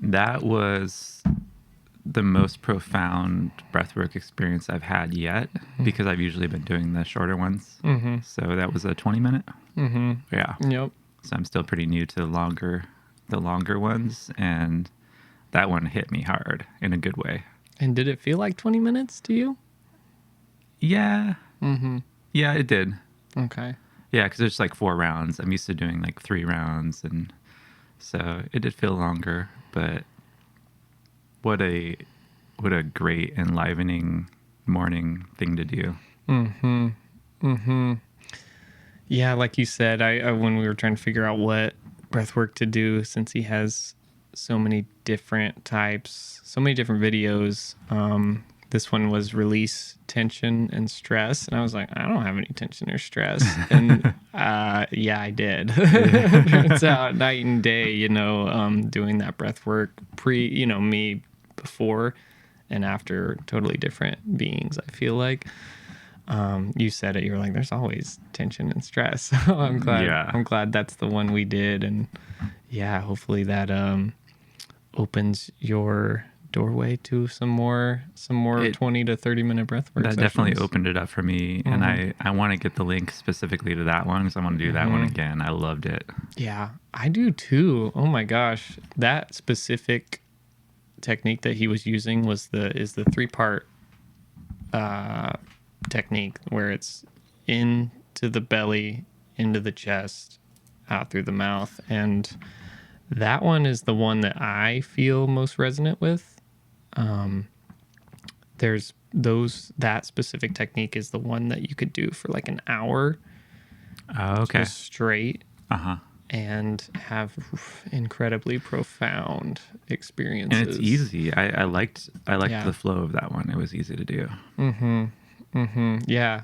That was the most profound breathwork experience I've had yet, because I've usually been doing the shorter ones. Mm-hmm. So that was a 20-minute. Mm-hmm. Yeah. Yep. So I'm still pretty new to the longer ones, and that one hit me hard in a good way. And did it feel like 20 minutes to you? Yeah. Mm-hmm. Yeah, it did. Okay. Yeah, because there's like 4 rounds. I'm used to doing like 3 rounds, and so it did feel longer. But what a great enlivening morning thing to do. Mm-hmm. Mm-hmm. Yeah, like you said, I when we were trying to figure out what breath work to do, since he has so many different types, so many different videos. This one was release tension and stress, and I was like, I don't have any tension or stress, and yeah, I did. Turns out night and day, doing that breath work me before and after, totally different beings. I feel like. You said it. You were like, "There's always tension and stress." So I'm glad. Yeah. I'm glad that's the one we did, and yeah, hopefully that opens your doorway to some more 20 to 30 minute breath work. That sessions. definitely opened it up for me, and I want to get the link specifically to that one, because I want to do that one again. I loved it. Yeah, I do too. Oh my gosh, that specific technique that he was using is the 3-part technique, where it's into the belly, into the chest, out through the mouth, and that one is the one that I feel most resonant with. There's that specific technique is the one that you could do for like an hour, Okay. just straight, and have incredibly profound experiences. And it's easy. I liked Yeah. the flow of that one. It was easy to do. Yeah.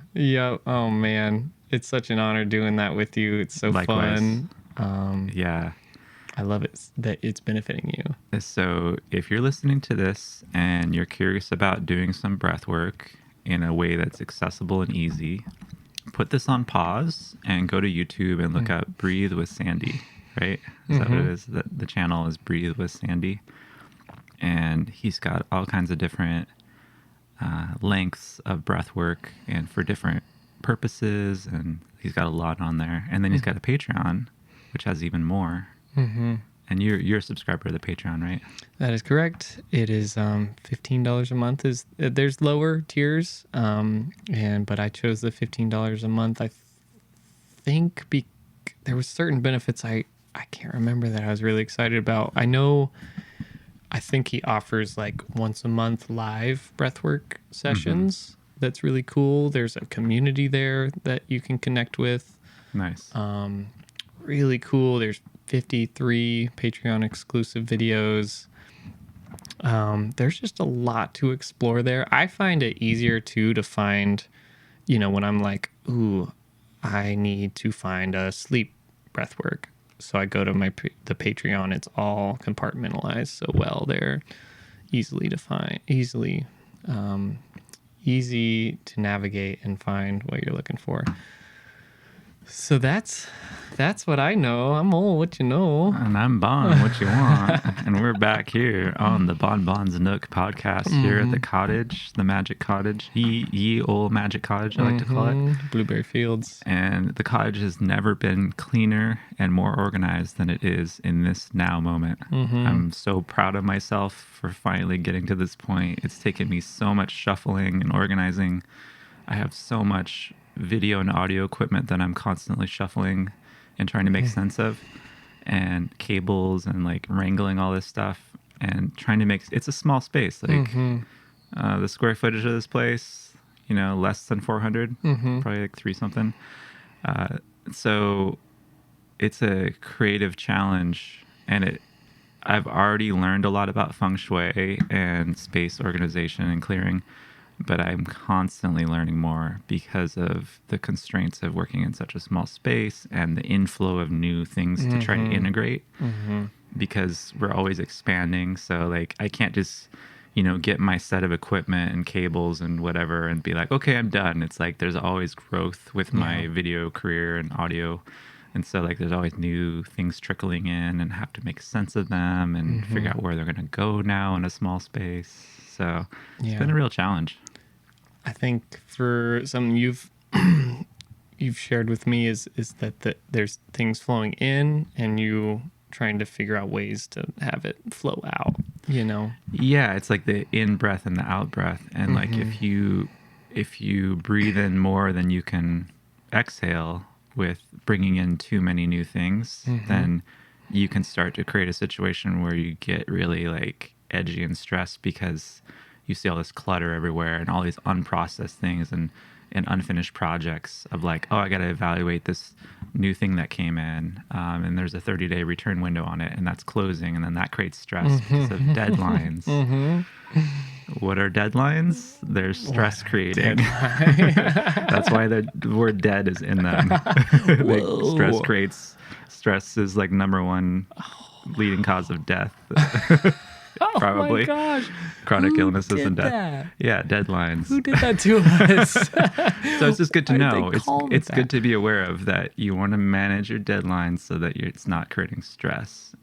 Oh man, it's such an honor doing that with you. It's so Likewise. fun. Yeah. I love it that it's benefiting you. So if you're listening to this and you're curious about doing some breath work in a way that's accessible and easy, put this on pause and go to YouTube and look up Breathe with Sandy, right? Is that what it is? The channel is Breathe with Sandy. And he's got all kinds of different lengths of breath work and for different purposes. And he's got a lot on there. And then he's got a Patreon, which has even more. And you're a subscriber to the Patreon, right? That is correct. It is $15 a month. There's lower tiers, but I chose the $15 a month. I think there was certain benefits I can't remember that I was really excited about. I think he offers like once a month live breathwork sessions. That's really cool. There's a community there that you can connect with. Nice. Really cool. There's 53 Patreon exclusive videos. There's just a lot to explore there. I find it easier to find, when I'm like, ooh, I need to find a sleep breath work. So I go to the Patreon. It's all compartmentalized so well there, easily to find, easy to navigate and find what you're looking for. So that's what I know. I'm Ohl, what you know. And I'm Bon, what you want. And we're back here on the Bon Bon's Nook podcast here at the cottage, the Magic Cottage, ye old Magic Cottage, I like to call it. Blueberry Fields. And the cottage has never been cleaner and more organized than it is in this now moment. I'm so proud of myself for finally getting to this point. It's taken me so much shuffling and organizing. I have so much video and audio equipment that I'm constantly shuffling and trying to make sense of, and cables and like wrangling all this stuff and trying to it's a small space. Like the square footage of this place, less than 400, probably like 3 something. So it's a creative challenge, and I've already learned a lot about feng shui and space organization and clearing, but I'm constantly learning more because of the constraints of working in such a small space and the inflow of new things to try to integrate, because we're always expanding. So like I can't just, get my set of equipment and cables and whatever and be like, okay, I'm done. It's like there's always growth with my video career and audio And so like there's always new things trickling in and have to make sense of them and figure out where they're going to go now in a small space. So it's been a real challenge. I think for something you've shared with me is that there's things flowing in and you trying to figure out ways to have it flow out, you know? Yeah, it's like the in breath and the out breath. And like if you breathe in more than you can exhale with bringing in too many new things, then you can start to create a situation where you get really like edgy and stressed because you see all this clutter everywhere and all these unprocessed things and unfinished projects of like, oh, I got to evaluate this new thing that came in, and there's a 30-day return window on it, and that's closing, and then that creates stress because of deadlines. What are deadlines? They're stress creating. That's why the word dead is in them. Like, stress is like number one leading cause of death. Probably. Oh my gosh. Chronic illnesses did and death. That? Yeah, deadlines. Who did that to us? So it's just good to know. It's that? good to be aware of that. You want to manage your deadlines so that it's not creating stress.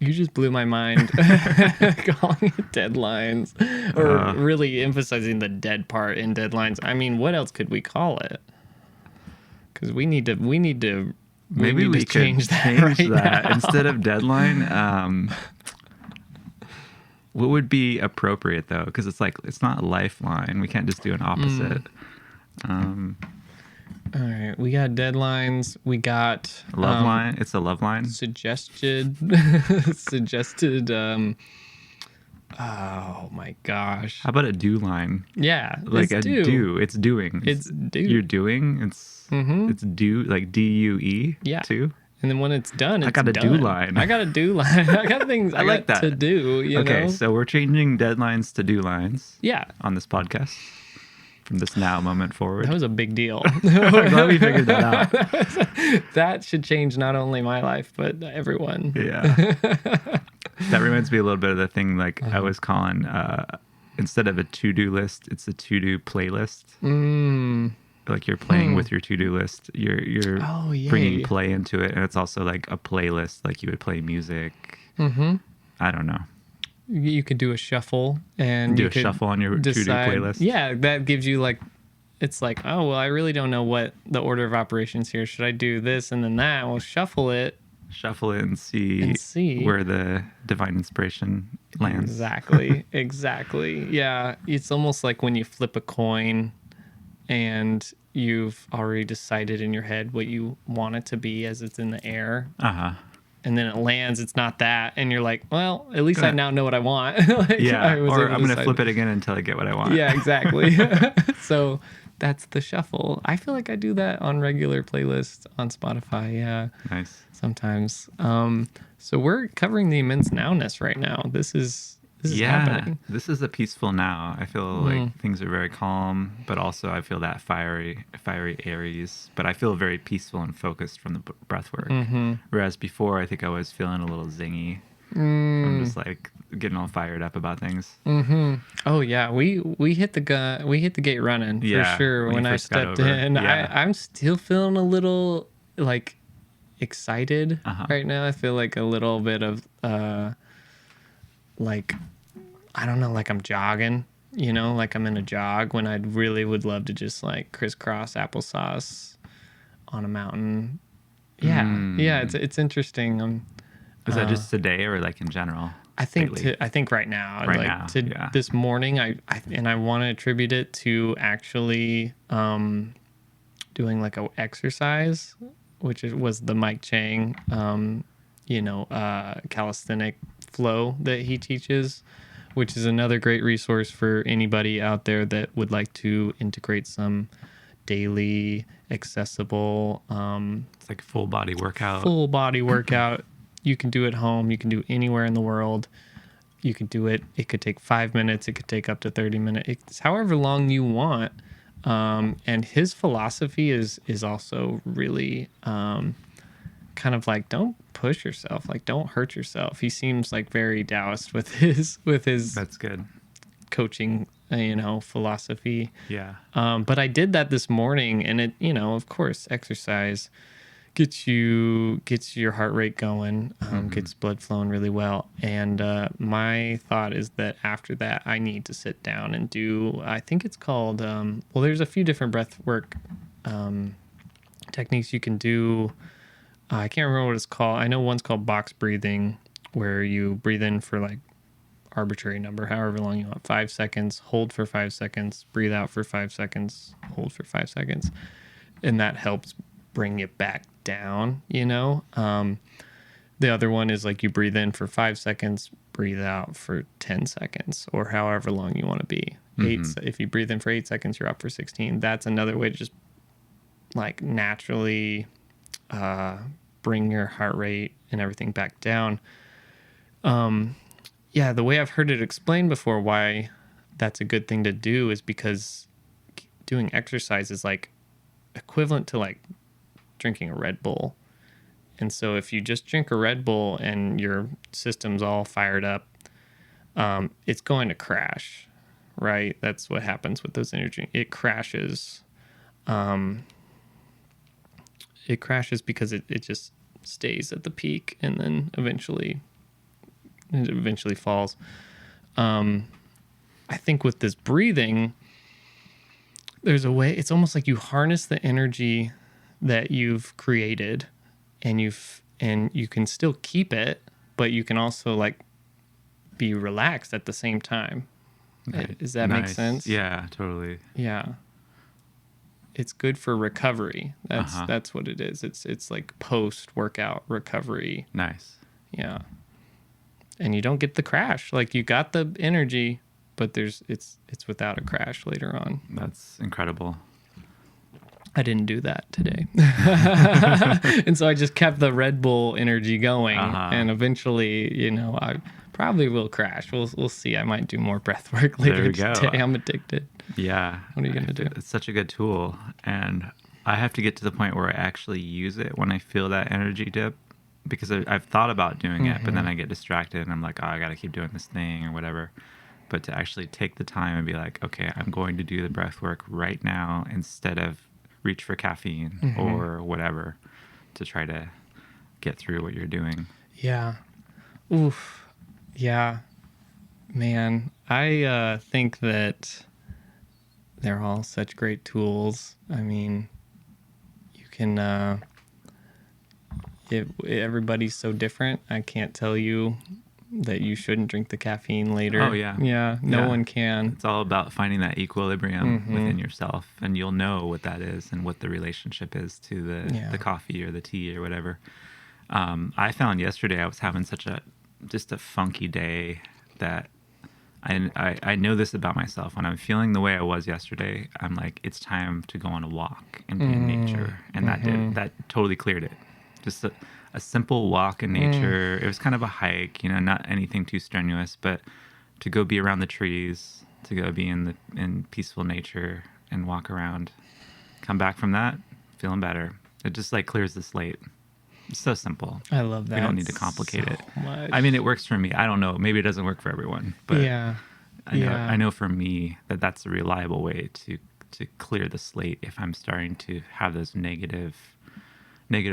You just blew my mind calling it deadlines, or really emphasizing the dead part in deadlines. I mean, what else could we call it? Because we need to maybe we could change that now. Instead of deadline. What would be appropriate though? Because it's like it's not a lifeline. We can't just do an opposite. All right, we got deadlines. We got love line. It's a love line. Suggested. Oh my gosh. How about a do line? Yeah, like a do. It's doing. It's do. You're doing. It's do, like DUE. Yeah. Too. And then when it's done, I got a do line. I got a do line. I got things I like that to do. You know? So we're changing deadlines to do lines. Yeah. On this podcast. From this now moment forward. That was a big deal. I'm glad we figured that out. That should change not only my life, but everyone. Yeah. That reminds me a little bit of the thing like I was calling, instead of a to-do list, it's a to-do playlist. Like you're playing with your to-do list. You're bringing play into it. And it's also like a playlist, like you would play music. I don't know. You could do a shuffle and do a shuffle on your to-do playlist. Yeah, that gives you like, it's like, oh, well, I really don't know what the order of operations here. Should I do this and then that? Well, shuffle it and see where the divine inspiration lands. Exactly. Yeah, it's almost like when you flip a coin and you've already decided in your head what you want it to be as it's in the air. And then it lands, it's not that. And you're like, well, at least I now know what I want. Like, yeah, or I'm going to flip it again until I get what I want. Yeah, exactly. So that's the shuffle. I feel like I do that on regular playlists on Spotify. Yeah. Nice. Sometimes. So we're covering the immense nowness right now. This is happening. This is a peaceful now. I feel like things are very calm, but also I feel that fiery Aries. But I feel very peaceful and focused from the breath work. Whereas before, I think I was feeling a little zingy. I'm just like getting all fired up about things. Oh yeah, we hit the gate running for sure when I stepped in. I'm still feeling a little like excited right now. I feel like a little bit of like, I don't know, like I'm jogging, you know, like I'm in a jog when I really would love to just like crisscross applesauce on a mountain. Yeah, it's interesting. Is that just today or like in general? I think right now. This morning, I want to attribute it to actually doing like a exercise, which was the Mike Chang, calisthenic flow that he teaches, which is another great resource for anybody out there that would like to integrate some daily accessible it's like full body workout. You can do at home, you can do anywhere in the world. You can do it could take 5 minutes, it could take up to 30 minutes. It's however long you want. And his philosophy is also really kind of like, don't push yourself, like don't hurt yourself. He seems like very Taoist with his that's good coaching philosophy. Yeah. But I did that this morning, and it, of course, exercise gets your heart rate going, gets blood flowing really well. And my thought is that after that, I need to sit down and do, I think it's called, well, there's a few different breath work techniques you can do. I can't remember what it's called. I know one's called box breathing, where you breathe in for like arbitrary number, however long you want, 5 seconds, hold for 5 seconds, breathe out for 5 seconds, hold for 5 seconds. And that helps bring it back down, you know? The other one is like you breathe in for 5 seconds, breathe out for 10 seconds, or however long you want to be. If you breathe in for 8 seconds, you're up for 16. That's another way to just like naturally bring your heart rate and everything back down. Yeah, the way I've heard it explained before why that's a good thing to do is because doing exercise is like equivalent to like drinking a Red Bull. And so if you just drink a Red Bull and your system's all fired up, it's going to crash, right? That's what happens with those energy. It crashes. It crashes because it just stays at the peak and then eventually falls. I think with this breathing, there's a way, it's almost like you harness the energy that you've created and you can still keep it, but you can also like be relaxed at the same time. Okay. Does that make sense? Yeah, totally. Yeah. It's good for recovery. That's what it is. It's like post-workout recovery. Nice. Yeah. And you don't get the crash. Like you got the energy, but it's without a crash later on. That's incredible. I didn't do that today. And so I just kept the Red Bull energy going. And eventually, you know, I probably will crash. We'll see. I might do more breath work later today. I'm addicted. Yeah. What are you going to do? It's such a good tool. And I have to get to the point where I actually use it when I feel that energy dip, because I've thought about doing it, but then I get distracted and I'm like, oh, I got to keep doing this thing or whatever. But to actually take the time and be like, okay, I'm going to do the breath work right now instead of reach for caffeine or whatever to try to get through what you're doing. Yeah. Oof. Yeah. Man, I think that they're all such great tools. I mean, you can, everybody's so different. I can't tell you that you shouldn't drink the caffeine later. Oh, yeah. Yeah, no one can. It's all about finding that equilibrium within yourself, and you'll know what that is and what the relationship is to the coffee or the tea or whatever. I found yesterday I was having just a funky day that I know this about myself. When I'm feeling the way I was yesterday, I'm like, it's time to go on a walk and be in nature. And that totally cleared it. Just a simple walk in nature. It was kind of a hike, you know, not anything too strenuous, but to go be around the trees, to go be in peaceful nature and walk around. Come back from that, feeling better. It just like clears the slate. It's so simple. I love that. We don't need to complicate it. Much. I mean, it works for me. I don't know. Maybe it doesn't work for everyone, but I know for me that's a reliable way to clear the slate if I'm starting to have those negative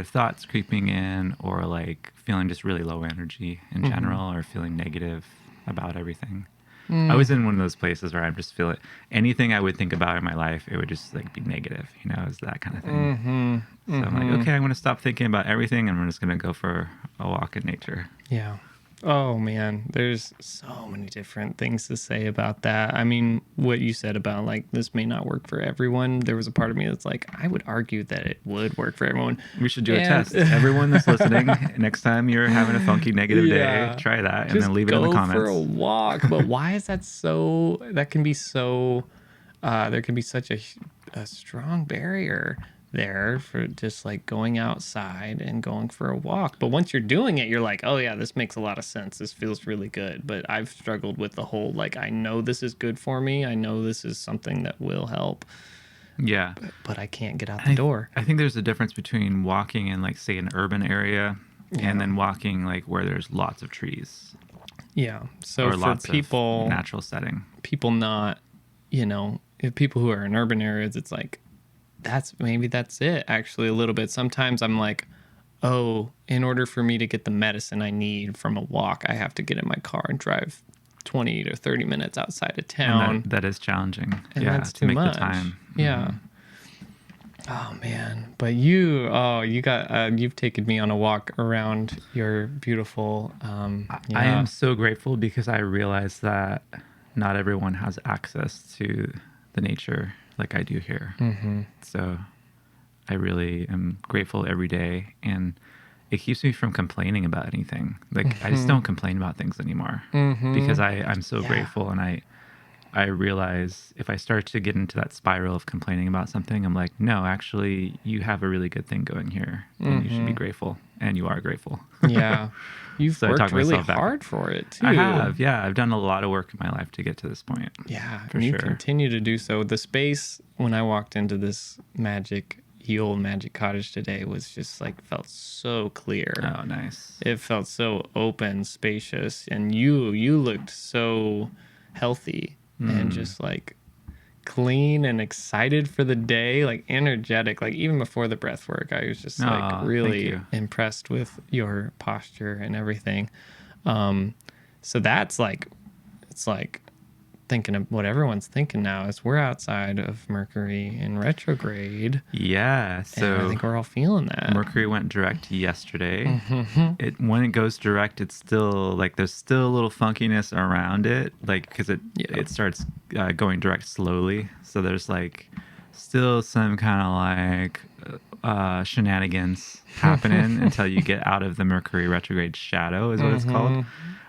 thoughts creeping in, or like feeling just really low energy in general, or feeling negative about everything. I was in one of those places where I just feel it. Anything I would think about in my life, it would just like be negative, you know, it's that kind of thing. So I'm like, okay, I'm going to stop thinking about everything and I'm just going to go for a walk in nature. Yeah. Oh man, there's so many different things to say about that. I mean, what you said about like, this may not work for everyone. There was a part of me that's like, I would argue that it would work for everyone. We should do a test. Everyone that's listening, next time you're having a funky negative day, try that and then leave it in the comments. Go for a walk. But why is that so, that can be so, there can be such a strong barrier there for just like going outside and going for a walk. But once you're doing it, you're like, oh yeah, this makes a lot of sense. This feels really good. But I've struggled with the whole, like, I know this is good for me. I know this is something that will help. Yeah. But I can't get out the door. I think there's a difference between walking in like, say, an urban area and then walking like where there's lots of trees. Yeah. So or for lots people, of natural setting. People not, you know, if people who are in urban areas, it's like, that's it actually a little bit. Sometimes I'm like, oh, in order for me to get the medicine I need from a walk, I have to get in my car and drive 20 to 30 minutes outside of town. And that is challenging. And yeah, that's to too make much. the time. Yeah. Oh man. But you've taken me on a walk around your beautiful I am so grateful because I realize that not everyone has access to the nature like I do here. So I really am grateful every day, and it keeps me from complaining about anything. Like I just don't complain about things anymore because I'm so grateful, and I realize if I start to get into that spiral of complaining about something, I'm like, no, actually, you have a really good thing going here, and you should be grateful, and you are grateful. Yeah. You've So I worked talk really myself back. hard for it too. I have, yeah. I've done a lot of work in my life to get to this point. Yeah, for and you sure. continue to do so. The space when I walked into this old magic cottage today was just like felt so clear. Oh, nice. It felt so open, spacious, and you looked so healthy and just like clean and excited for the day, like energetic. Like even before the breath work, I was just like Thank really you. impressed with your posture and everything. So that's like, it's like thinking of what everyone's thinking now is we're outside of Mercury in retrograde. Yeah. So And I think we're all feeling that. Mercury went direct yesterday. When it goes direct, it's still like there's still a little funkiness around it, like because it starts going direct slowly. So there's like still some kind of like shenanigans happening until you get out of the Mercury retrograde shadow, is what it's called.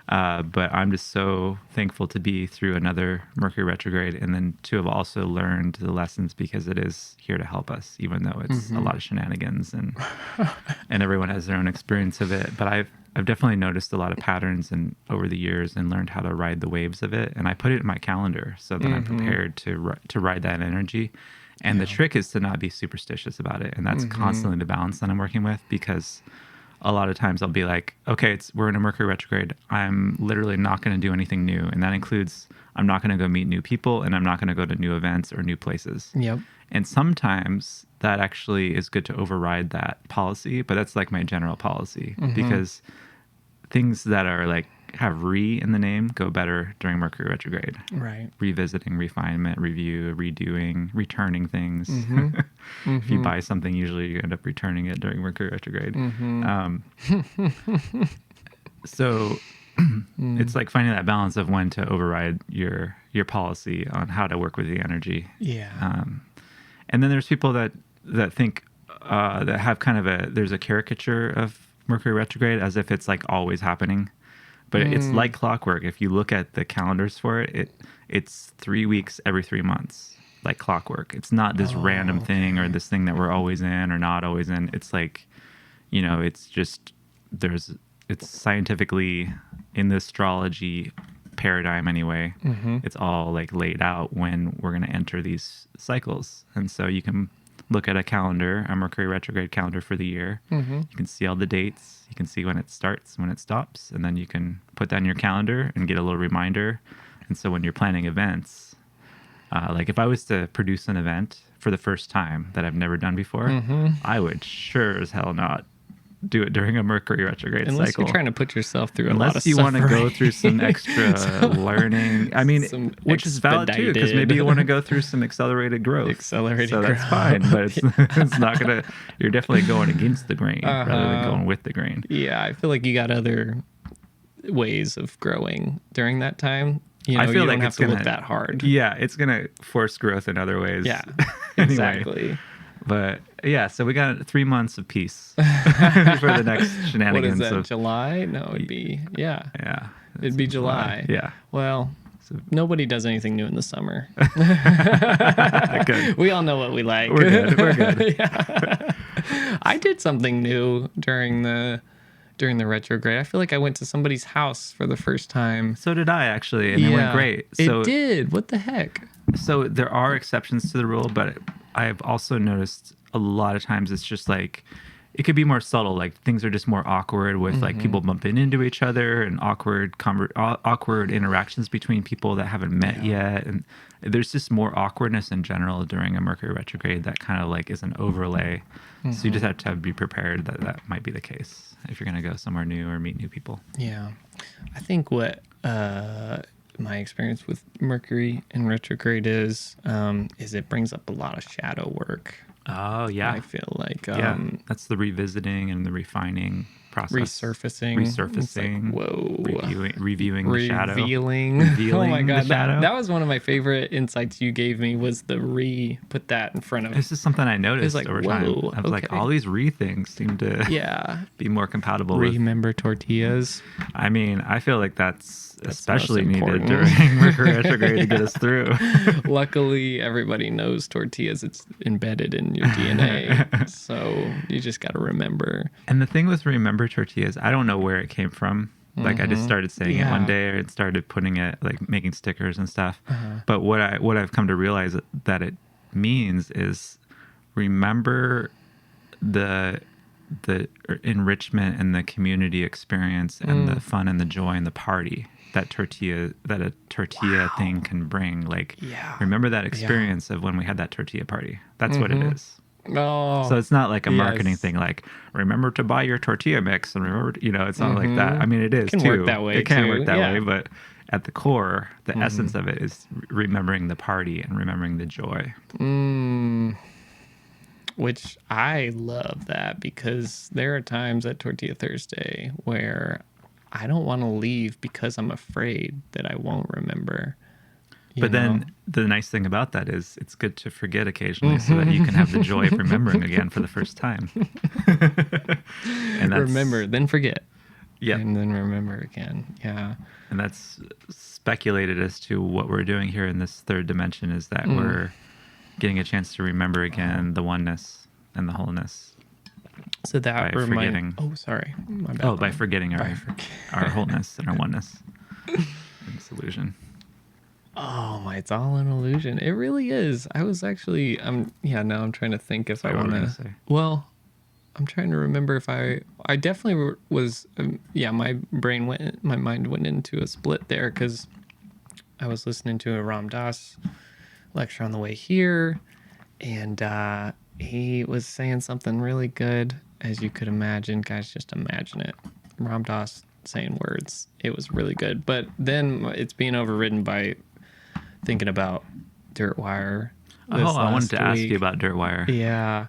But I'm just so thankful to be through another Mercury retrograde, and then to have also learned the lessons, because it is here to help us, even though it's a lot of shenanigans and everyone has their own experience of it. But I've definitely noticed a lot of patterns and over the years, and learned how to ride the waves of it. And I put it in my calendar so that I'm prepared to ride that energy. And the trick is to not be superstitious about it. And that's constantly the balance that I'm working with, because a lot of times I'll be like, okay, we're in a Mercury retrograde. I'm literally not going to do anything new. And that includes, I'm not going to go meet new people, and I'm not going to go to new events or new places. Yep. And sometimes that actually is good to override that policy, but that's like my general policy, because things that are like have in the name go better during Mercury retrograde. Right. Revisiting, refinement, review, redoing, returning things. If you buy something, usually you end up returning it during Mercury retrograde. So it's like finding that balance of when to override your policy on how to work with the energy. Yeah. And then there's people that think that have kind of there's a caricature of Mercury retrograde as if it's like always happening. But it's like clockwork. If you look at the calendars for it, it's 3 weeks every 3 months, like clockwork. It's not this random thing or this thing that we're always in or not always in. It's like, it's just, it's scientifically in the astrology paradigm anyway. It's all like laid out when we're going to enter these cycles. And so you can look at a Mercury retrograde calendar for the year. You can see all the dates. You can see when it starts, when it stops, and then you can put that in your calendar and get a little reminder. And so when you're planning events, like if I was to produce an event for the first time that I've never done before, I would sure as hell not do it during a Mercury retrograde Unless cycle. you're trying to put yourself through Unless a lot of you want to suffering. go through some extra learning. I mean, which is valid too, because maybe you want to go through some accelerated growth. So that's fine, but it's not going to, you're definitely going against the grain rather than going with the grain. Yeah, I feel like you got other ways of growing during that time. I feel you like don't have it's to gonna look that hard. Yeah, it's going to force growth in other ways. Yeah, Anyway. exactly. But yeah, so we got 3 months of peace for the next shenanigans. What is that, of July? No, it'd be, Yeah. It'd be July. Yeah. Well, nobody does anything new in the summer. Good. We all know what we like. We're good. Yeah. I did something new during the retrograde. I feel like I went to somebody's house for the first time. So did I, actually, and it went great. So it did. What the heck? So there are exceptions to the rule, but I've also noticed a lot of times it's just like it could be more subtle. Like things are just more awkward with like people bumping into each other and awkward interactions between people that haven't met yet. And there's just more awkwardness in general during a Mercury retrograde that kind of like is an overlay. So you just have to be prepared that that might be the case if you're going to go somewhere new or meet new people. Yeah. I think what my experience with Mercury in retrograde is it brings up a lot of shadow work. Oh, yeah. I feel like that's the revisiting and the refining process. Resurfacing. It's like, whoa. Reviewing the shadow. Revealing oh my God. That was one of my favorite insights you gave me, was the put that in front of This is something I noticed like, over time. I was like, all these things seem to be more compatible Remember tortillas? I mean, I feel like that's especially needed during Mercury retrograde to get us through. Luckily, everybody knows tortillas. It's embedded in your DNA. So you just got to remember. And the thing with remember tortillas, I don't know where it came from. Like I just started saying it one day and started putting it, like making stickers and stuff. But what I've come to realize that it means is remember the enrichment and the community experience and the fun and the joy and the party that a tortilla thing can bring. Like, remember that experience of when we had that tortilla party. That's what it is. Oh, so it's not like a marketing thing. Like, remember to buy your tortilla mix and remember, it's not like that. I mean, it is it can too. Work that way. It can work that way, but at the core, the essence of it is remembering the party and remembering the joy. Which I love that, because there are times at Tortilla Thursday where I don't want to leave because I'm afraid that I won't remember. But then the nice thing about that is it's good to forget occasionally so that you can have the joy of remembering again for the first time. And remember, then forget. Yeah. And then remember again. Yeah. And that's speculated as to what we're doing here in this third dimension, is that we're getting a chance to remember again the oneness and the wholeness. So that by forgetting. Oh, sorry. My bad. By forgetting our wholeness and our oneness in this illusion. Oh, it's all an illusion. It really is. I was actually, now I'm trying to think if I want to. Well, I'm trying to remember if I definitely was, my mind went into a split there, because I was listening to a Ram Dass lecture on the way here, and he was saying something really good, as you could imagine. Guys, just imagine it. Ram Dass saying words. It was really good. But then it's being overridden by thinking about Dirtwire. I wanted to ask you about Dirtwire. Yeah.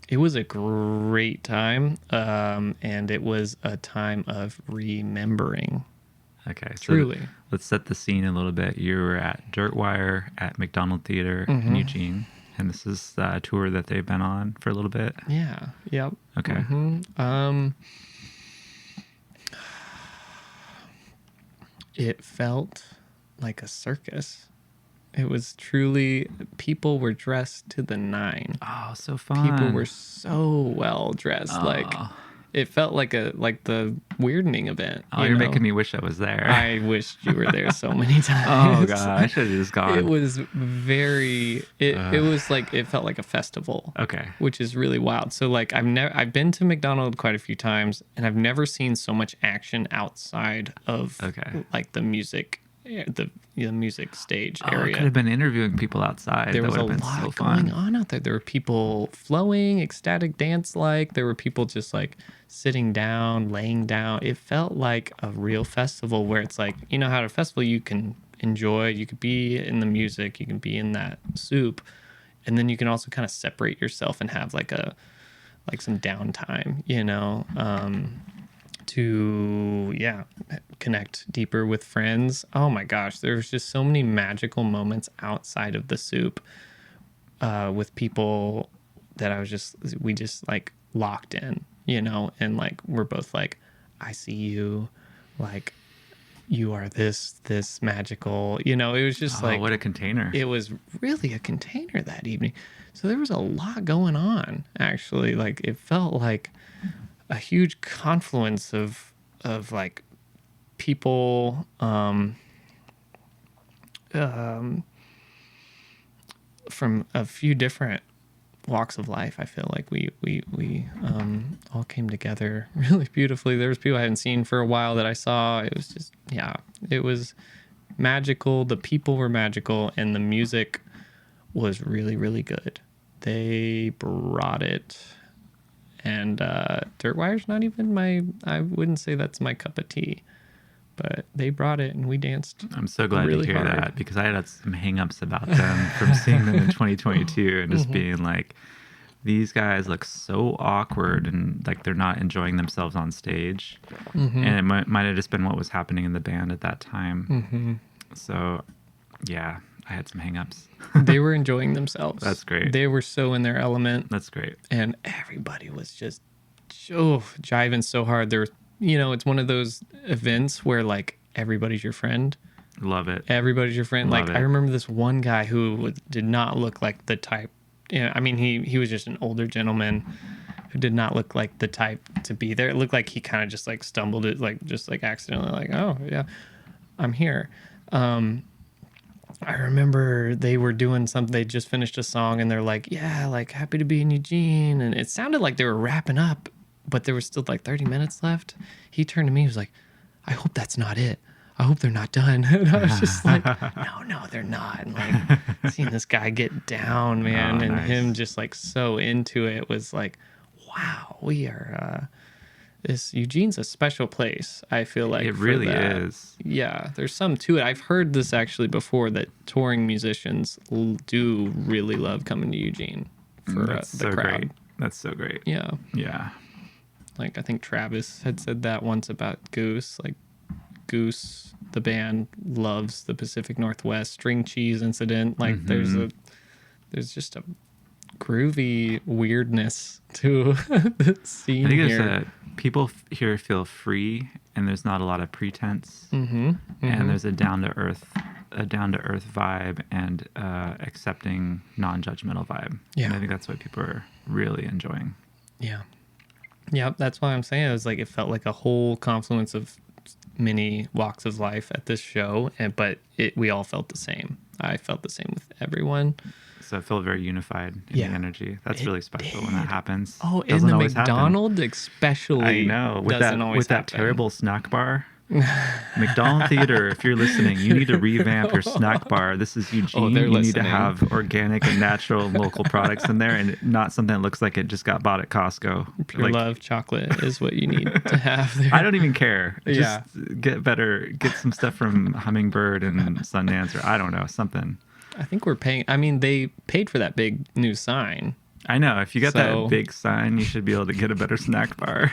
It was a great time. And it was a time of remembering. Okay. So truly. Let's set the scene a little bit. You were at Dirtwire at McDonald Theater in Eugene. And this is a tour that they've been on for a little bit. Yeah. Yep. Okay. It felt like a circus. It was truly, people were dressed to the nine. Oh, so fun. People were so well dressed. Oh. Like, it felt like the Weirding event. Oh, you're making me wish I was there. I wished you were there so many times. Oh God, I should have just gone. It was very. It was like, it felt like a festival. Okay. Which is really wild. So like, I've been to McDonald's quite a few times, and I've never seen so much action outside of like the music. The music stage area. I could have been interviewing people outside. There was a lot going on out there. There were people flowing, ecstatic dance like. There were people just like sitting down, laying down. It felt like a real festival, where it's like, you know how at a festival you can enjoy, you could be in the music, you can be in that soup, and then you can also kind of separate yourself and have like some downtime, to connect deeper with friends. Oh my gosh, there was just so many magical moments outside of the soup with people that we just like locked in, and like we're both like, I see you, like you are this magical, it was just like, what a container. It was really a container that evening. So there was a lot going on, actually. Like, it felt like a huge confluence of like people from a few different walks of life. I feel like we all came together really beautifully. There was people I hadn't seen for a while that I saw. It was just, yeah, it was magical. The people were magical, and the music was really, really good. They brought it. And Dirtwire's not even I wouldn't say that's my cup of tea, but they brought it and we danced. I'm so glad really to hear hard. that, because I had some hangups about them from seeing them in 2022 and just being like, these guys look so awkward and like they're not enjoying themselves on stage. And it might have just been what was happening in the band at that time. So yeah, I had some hangups. They were enjoying themselves. That's great. They were so in their element. That's great. And everybody was just jiving so hard. There was, it's one of those events where like everybody's your friend. Love it. Everybody's your friend. Love like it. I remember this one guy who did not look like the type. I mean, he was just an older gentleman who did not look like the type to be there. It looked like he kind of just like stumbled it, like just like accidentally, like, oh yeah, I'm here. I remember they were doing something. They just finished a song and they're like, yeah, like happy to be in Eugene. And it sounded like they were wrapping up, but there was still like 30 minutes left. He turned to me, he was like, I hope that's not it. I hope they're not done. And I was just like, no, they're not. And like seeing this guy get down, man, and nice. him just like so into it was like, wow, we are, Eugene's a special place. I feel like It really is. Yeah, there's some to it. I've heard this actually before, that touring musicians do really love coming to Eugene for That's the so crowd. great. That's so great. Yeah, Yeah. like I think Travis had said that once about Goose. Like Goose, the band, loves the Pacific Northwest. String Cheese Incident. Like there's just a groovy weirdness to the scene I think here. people here feel free, and there's not a lot of pretense, and there's a down to earth vibe, and accepting, non-judgmental vibe. Yeah. And I think that's what people are really enjoying. Yeah. Yeah, that's why I'm saying it was like, it felt like a whole confluence of many walks of life at this show, but we all felt the same. I felt the same with everyone. So I feel very unified in the energy. That's really special when that happens. Oh, in Doesn't the always happen. McDonald's especially. I know. With doesn't that always happen. terrible snack bar. McDonald Theater, if you're listening, you need to revamp your snack bar. This is Eugene. they're You need to listening. have organic and natural and local products in there, and not something that looks like it just got bought at Costco. Pure Love chocolate is what you need to have there. I don't even care. Yeah. Just get some stuff from Hummingbird and Sundance, or I don't know, something. I think we're paying. I mean, they paid for that big new sign. I know. If you got So- that big sign, you should be able to get a better snack bar.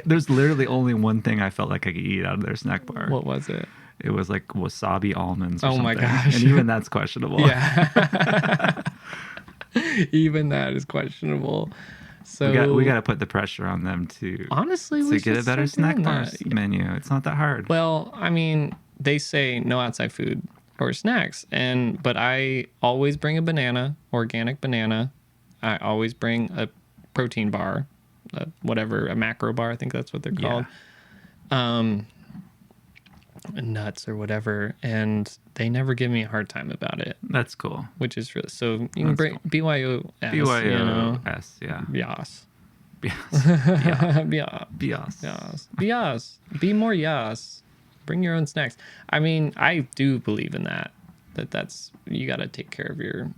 There's literally only one thing I felt like I could eat out of their snack bar. What was it? It was like wasabi almonds. Or Oh my something. gosh. And even that's questionable. Yeah. Even that is questionable. So we got to put the pressure on them to honestly, to we get a should better start snack doing bar that. menu. It's not that hard. Well, I mean, they say no outside food or snacks, but I always bring a banana, organic banana. I always bring a protein bar, a macro bar. I think that's what they're called. Nuts or whatever, and they never give me a hard time about it, That's cool. which is really so. You can bring BYOS. BYOS, yeah. Yas. Bias. Yeah. Bias. Yas. Yas. Be more yas. Bring your own snacks. I mean, I do believe in that. That's you got to take care of your.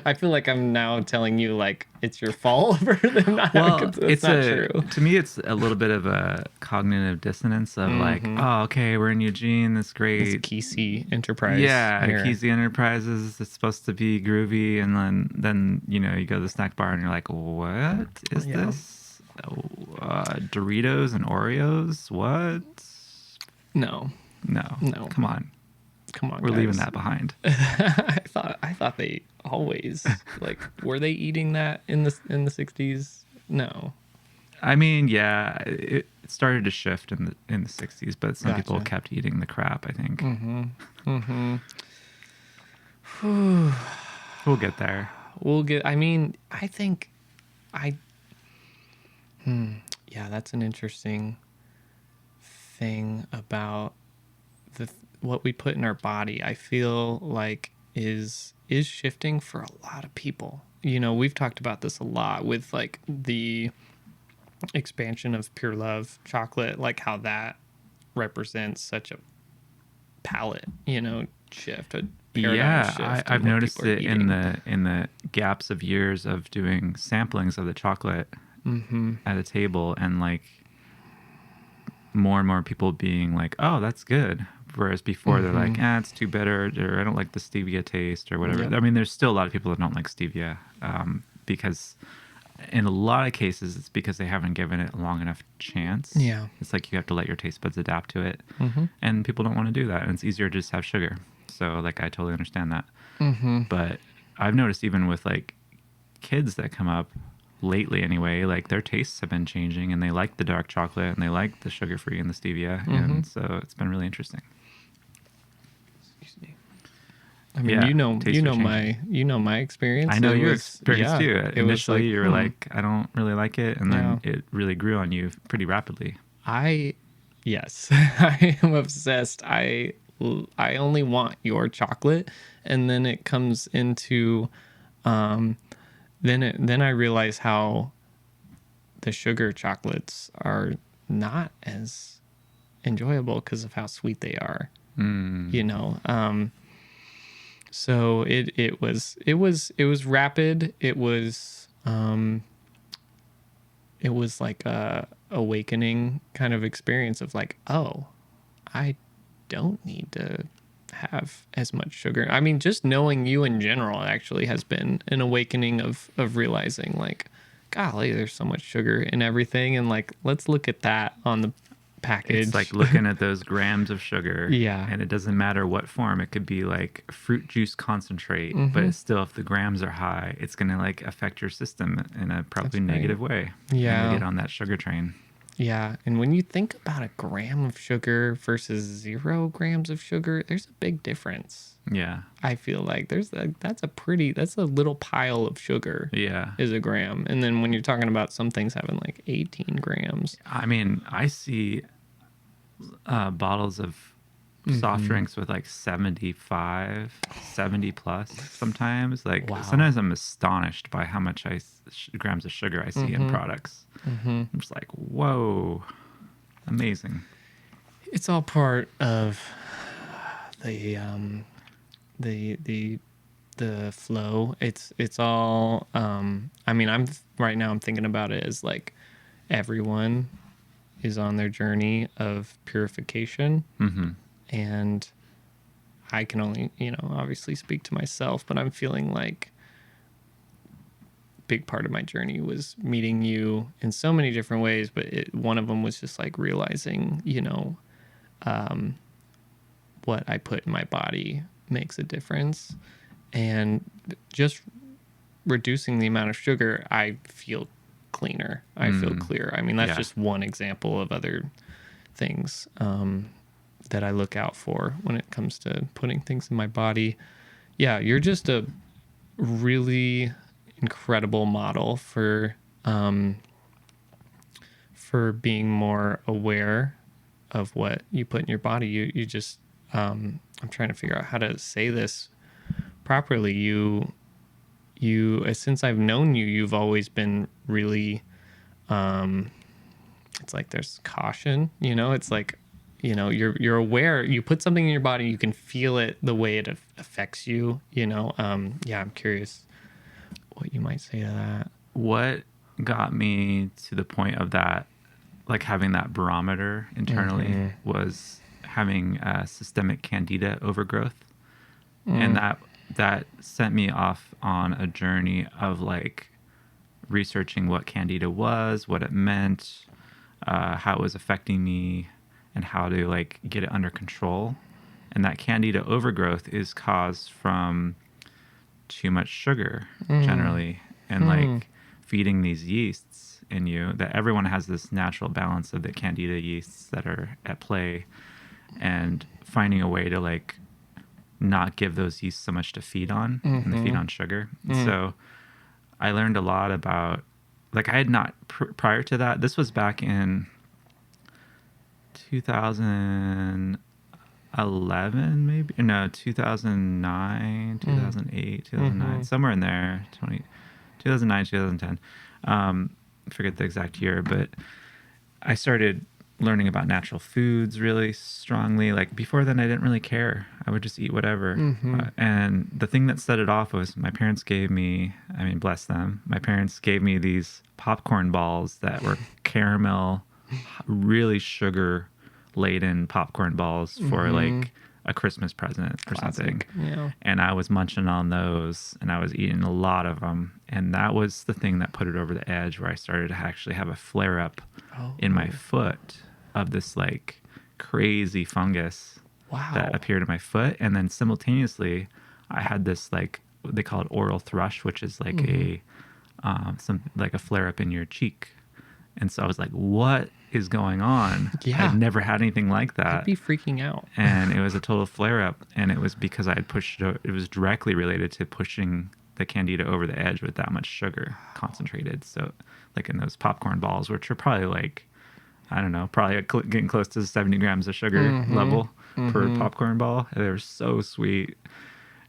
I feel like I'm now telling you like it's your fault for them not having. It's not true. To me, it's a little bit of a cognitive dissonance of like, oh, okay, we're in Eugene. That's great. It's Kesey Enterprise. Yeah, here. Kesey Enterprises. It's supposed to be groovy, and then you go to the snack bar and you're like, what is this? Doritos and Oreos? What? No. No. Come on. We're guys. leaving that behind. I thought they always like were they eating that in the 60s? No. I mean, yeah, it started to shift in the 60s, but some people Gotcha. kept eating the crap, I think. We'll get there. I mean, I think yeah, that's an interesting thing about what we put in our body. I feel like is shifting for a lot of people. we've talked about this a lot with like the expansion of Pure Love chocolate, like how that represents such a palate, shift, a paradigm shift. I've noticed it eating. in the gaps of years of doing samplings of the chocolate at a table, and like more and more people being like, "Oh, that's good," whereas before they're like, "It's too bitter," or "I don't like the stevia taste," or whatever. Yep. I mean, there's still a lot of people that don't like stevia because in a lot of cases it's because they haven't given it a long enough chance. Yeah. It's like you have to let your taste buds adapt to it, and people don't want to do that, and it's easier to just have sugar. So like I totally understand that. But I've noticed even with like kids that come up lately anyway, like their tastes have been changing, and they like the dark chocolate and they like the sugar free and the stevia, and so it's been really interesting. Excuse me. I mean, my experience. I know your experience too. It Initially, was like, you were like, I don't really like it, and then it really grew on you pretty rapidly. Yes, I am obsessed. I only want your chocolate, and then it comes into, then I realize how the sugar chocolates are not as enjoyable because of how sweet they are. So it was rapid. It was like a awakening kind of experience of like, oh, I don't need to have as much sugar. I mean, just knowing you in general actually has been an awakening of realizing like, golly, there's so much sugar in everything, and like, let's look at that on the package. It's like looking at those grams of sugar, and it doesn't matter what form. It could be like fruit juice concentrate, but it's still, if the grams are high, it's gonna like affect your system in a probably negative way. Yeah, and you get on that sugar train. Yeah, and when you think about a gram of sugar versus 0 grams of sugar, there's a big difference. Yeah, I feel like that's a little pile of sugar. Yeah, is a gram, and then when you're talking about some things having like 18 grams. I mean, I see bottles of soft drinks with like 75, 70 plus sometimes. Like sometimes I'm astonished by how much grams of sugar I see in products. I'm just like, whoa, amazing. It's all part of the flow. It's all I mean, I'm thinking about it as like everyone is on their journey of purification. And I can only, obviously speak to myself, but I'm feeling like a big part of my journey was meeting you in so many different ways, but one of them was just like realizing, what I put in my body makes a difference. And just reducing the amount of sugar, I feel cleaner. I feel clear. I mean, that's just one example of other things that I look out for when it comes to putting things in my body. Yeah, you're just a really incredible model for being more aware of what you put in your body. You just I'm trying to figure out how to say this properly. You since I've known you, you've always been really it's like there's caution, it's like, you're aware, you put something in your body, you can feel it, the way it affects you, I'm curious what you might say to that. What got me to the point of that, like having that barometer internally, was having systemic candida overgrowth. And that sent me off on a journey of like researching what candida was, what it meant, how it was affecting me, and how to like get it under control. And that candida overgrowth is caused from too much sugar generally, and like feeding these yeasts in you, that everyone has this natural balance of the candida yeasts that are at play, and finding a way to like not give those yeasts so much to feed on and to feed on sugar. So I learned a lot about, like, I had not prior to that. This was back in 2011, maybe. No, 2009, 2008, 2009, somewhere in there. 2009, 2010. I forget the exact year, but I started learning about natural foods really strongly. Like before then, I didn't really care. I would just eat whatever. And the thing that set it off was my parents gave me, I mean, bless them, my parents gave me these popcorn balls that were caramel, really sugar laden popcorn balls for like a Christmas present or something. Yeah. And I was munching on those and I was eating a lot of them. And that was the thing that put it over the edge where I started to actually have a flare up in my foot of this like crazy fungus that appeared in my foot. And then simultaneously I had this like, they call it oral thrush, which is like a flare up in your cheek. And so I was like, what is going on? Yeah. I'd never had anything like that. I'd be freaking out. And it was a total flare up. And it was because I had pushed, it was directly related to pushing the candida over the edge with that much sugar concentrated. So like in those popcorn balls, which are probably like, I don't know, probably getting close to 70 grams of sugar level per popcorn ball. They were so sweet.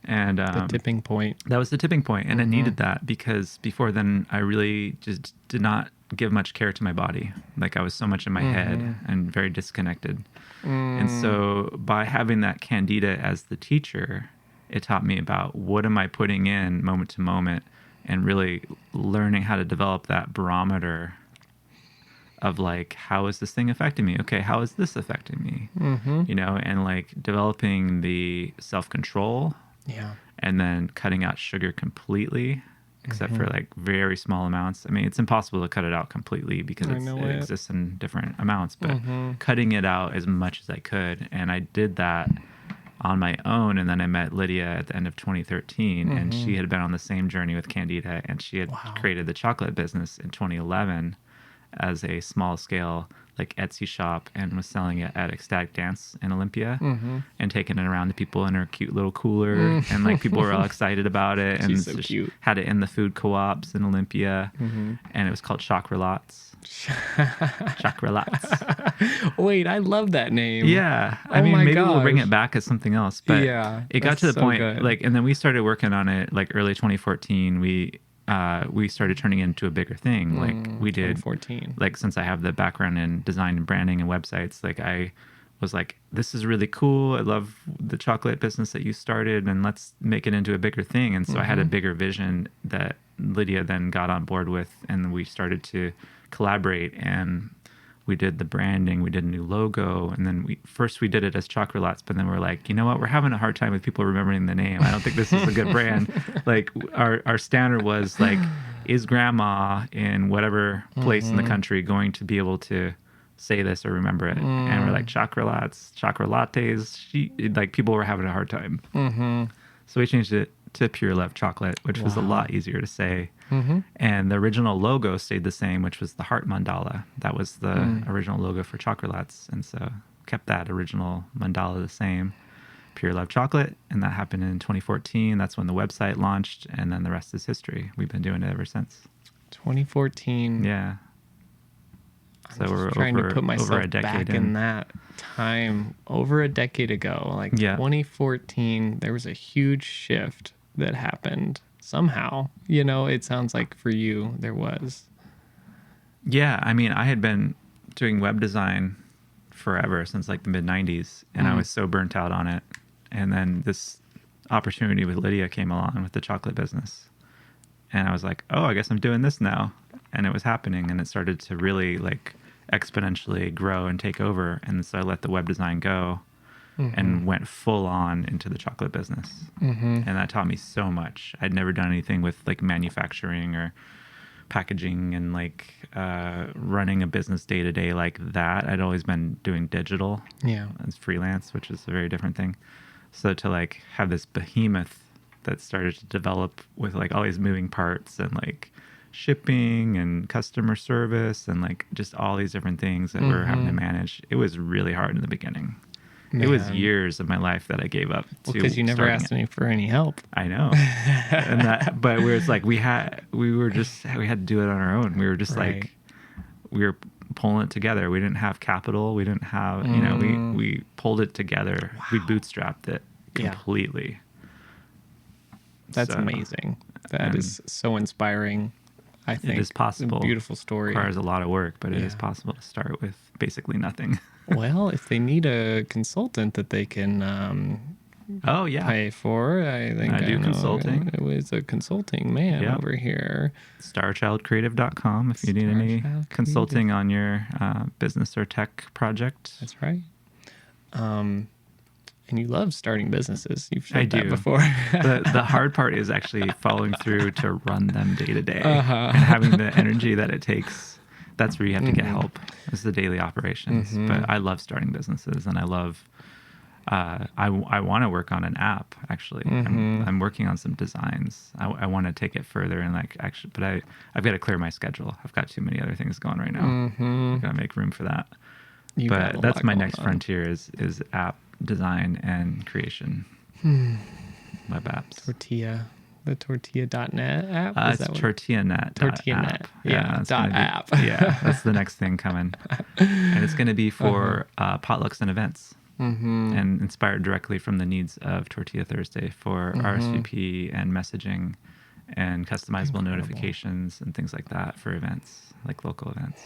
And The tipping point. that was the tipping point. And it needed that because before then I really just did not give much care to my body. Like I was so much in my head and very disconnected. And so by having that candida as the teacher, it taught me about what am I putting in moment to moment and really learning how to develop that barometer of like, how is this thing affecting me? Okay, how is this affecting me? You know, and like developing the self-control. Yeah. And then cutting out sugar completely, except for like very small amounts. I mean, it's impossible to cut it out completely because it exists in different amounts, but cutting it out as much as I could. And I did that on my own. And then I met Lydia at the end of 2013 and she had been on the same journey with Candida and she had created the chocolate business in 2011 as a small scale like Etsy shop and was selling it at Ecstatic Dance in Olympia and taking it around to people in her cute little cooler and like people were all excited about it and She's so cute. had it in the food co-ops in Olympia and it was called Chocolats. Chocolats. Wait, I love that name. Yeah. I mean, maybe we'll bring it back as something else, but it got to the point good. like, and then we started working on it like early 2014. We started turning it into a bigger thing. Like we did 2014. Like since I have the background in design and branding and websites, like I was like, this is really cool. I love the chocolate business that you started and let's make it into a bigger thing. And so I had a bigger vision that Lydia then got on board with and we started to collaborate and we did the branding, we did a new logo, and then we did it as Chocolats, but then we're like, you know what, we're having a hard time with people remembering the name. I don't think this is a good brand. Like our standard was like, is grandma in whatever place in the country going to be able to say this or remember it? And we're like, Chocolats, chocolate lattes. Like people were having a hard time. So we changed it to Pure Love Chocolate, which was a lot easier to say. And the original logo stayed the same, which was the heart mandala. That was the original logo for Chocolats. And so kept that original mandala the same, Pure Love Chocolate. And that happened in 2014. That's when the website launched. And then the rest is history. We've been doing it ever since. 2014. Yeah. So I'm we're trying over, to put myself over a decade back in that time, over a decade ago, like 2014. There was a huge shift that happened somehow. You know, it sounds like for you there was. Yeah, I mean, I had been doing web design forever since like the mid 90s, and I was so burnt out on it. And then this opportunity with Lydia came along with the chocolate business, and I was like, oh, I guess I'm doing this now. And it was happening, and it started to really like exponentially grow and take over. And so I let the web design go and went full on into the chocolate business. And that taught me so much. I'd never done anything with like manufacturing or packaging and like running a business day to day like that. I'd always been doing digital as freelance, which is a very different thing. So to like have this behemoth that started to develop with like all these moving parts and like shipping and customer service and like just all these different things that we're having to manage. It was really hard in the beginning. Man. It was years of my life that I gave up to because you never asked me for any help. I know. And that, but where it's like we had to do it on our own. We were just like, we were pulling it together. We didn't have capital. We didn't have, you know, we pulled it together. Wow. We bootstrapped it completely. That's amazing. That is so inspiring. I think it is possible. A beautiful story. It requires a lot of work, but it is possible to start with basically nothing. Well, if they need a consultant that they can pay for, I think I do consulting. It was a consulting man over here. StarChildCreative.com if you need any consulting on your business or tech project. That's right. And you love starting businesses. You've said that before. The hard part is actually following through to run them day to day and having the energy that it takes. That's where you have to get help. It's the daily operations. But I love starting businesses, and I love. I want to work on an app. Actually, I'm working on some designs. I want to take it further and but I've got to clear my schedule. I've got too many other things going right now. I've got to make room for that. But that's my next frontier is app design and creation. Web apps. The tortilla.net app? It's TortillaNet. TortillaNet. Yeah, .app. Yeah, that's the next thing coming. And it's going to be for potlucks and events. And inspired directly from the needs of Tortilla Thursday for RSVP and messaging and customizable notifications and things like that for events, like local events.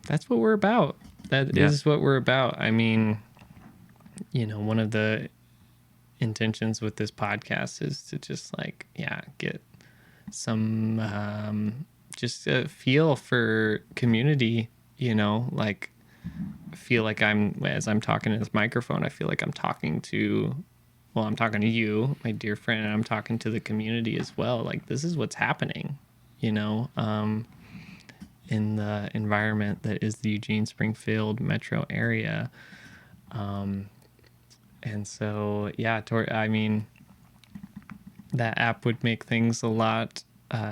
That's what we're about. That is what we're about. I mean, one of the intentions with this podcast is to just get some just a feel for community, feel like as I'm talking to this microphone, I feel like I'm talking to you, my dear friend, and I'm talking to the community as well. Like, this is what's happening, in the environment that is the Eugene Springfield metro area. And so, that app would make things a lot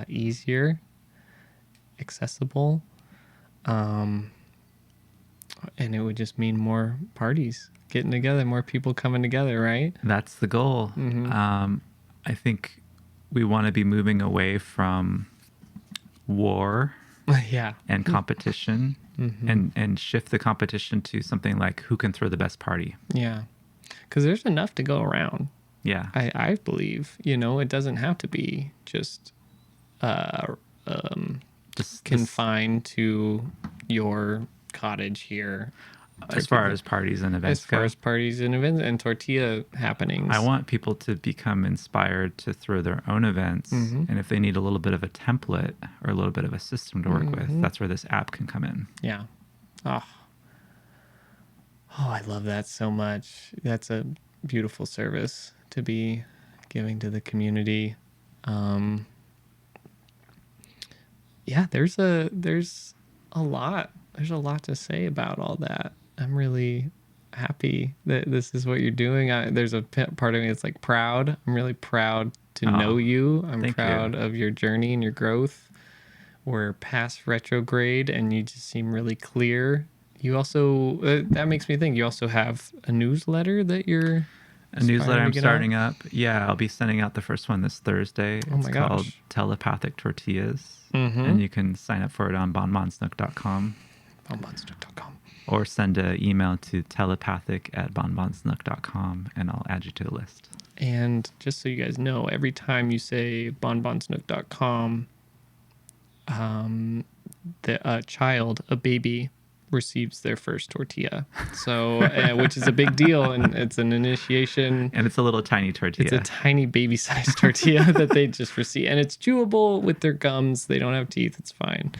easier, accessible, and it would just mean more parties getting together, more people coming together, right? That's the goal. I think we want to be moving away from war and competition and shift the competition to something like who can throw the best party. Yeah. Because there's enough to go around. Yeah. I believe, it doesn't have to be just confined to your cottage here. As far as parties and events go. And tortilla happenings. I want people to become inspired to throw their own events. And if they need a little bit of a template or a little bit of a system to work with, that's where this app can come in. Yeah. Oh, I love that so much. That's a beautiful service to be giving to the community. There's a lot. There's a lot to say about all that. I'm really happy that this is what you're doing. There's a part of me that's proud. I'm really proud to know you. I'm proud of your journey and your growth. We're past retrograde, and you just seem really clear. You also, that makes me think, you also have a newsletter that you're... A newsletter I'm starting up. Yeah, I'll be sending out the first one this Thursday. It's called Telepathic Tortillas. And you can sign up for it on bonbonsnook.com. bonbonsnook.com. Or send an email to telepathic@bonbonsnook.com, and I'll add you to the list. And just so you guys know, every time you say bonbonsnook.com, a baby receives their first tortilla, so which is a big deal, and it's an initiation, and it's a little tiny tortilla. It's a tiny baby-sized tortilla that they just receive, and it's chewable with their gums. They don't have teeth. It's fine.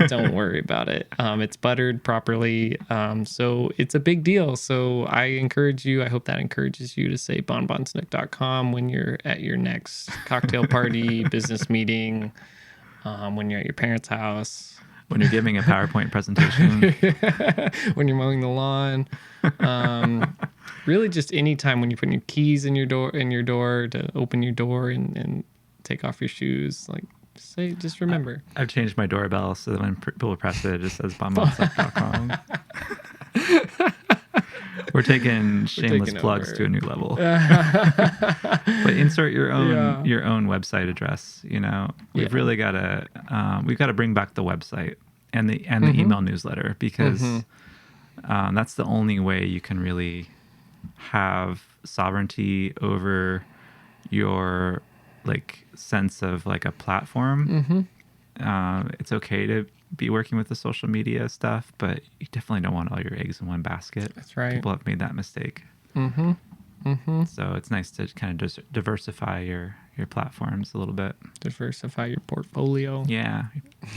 Don't worry about it. It's buttered properly, so it's a big deal. So I encourage you, I hope that encourages you to say bonbonsnook.com when you're at your next cocktail party, business meeting, when you're at your parents' house, when you're giving a PowerPoint presentation, when you're mowing the lawn, really just any time when you're putting your keys in your door to open your door and take off your shoes. Just remember. I've changed my doorbell so that when people press it just says bonbonsnook.com. We're taking shameless plugs to a new level. But insert your own website address. We've really got to bring back the website and the email newsletter, because that's the only way you can really have sovereignty over your like sense of like a platform. It's okay to be working with the social media stuff, but you definitely don't want all your eggs in one basket. That's right. People have made that mistake. So it's nice to kind of just diversify your platforms a little bit. Diversify your portfolio. Yeah.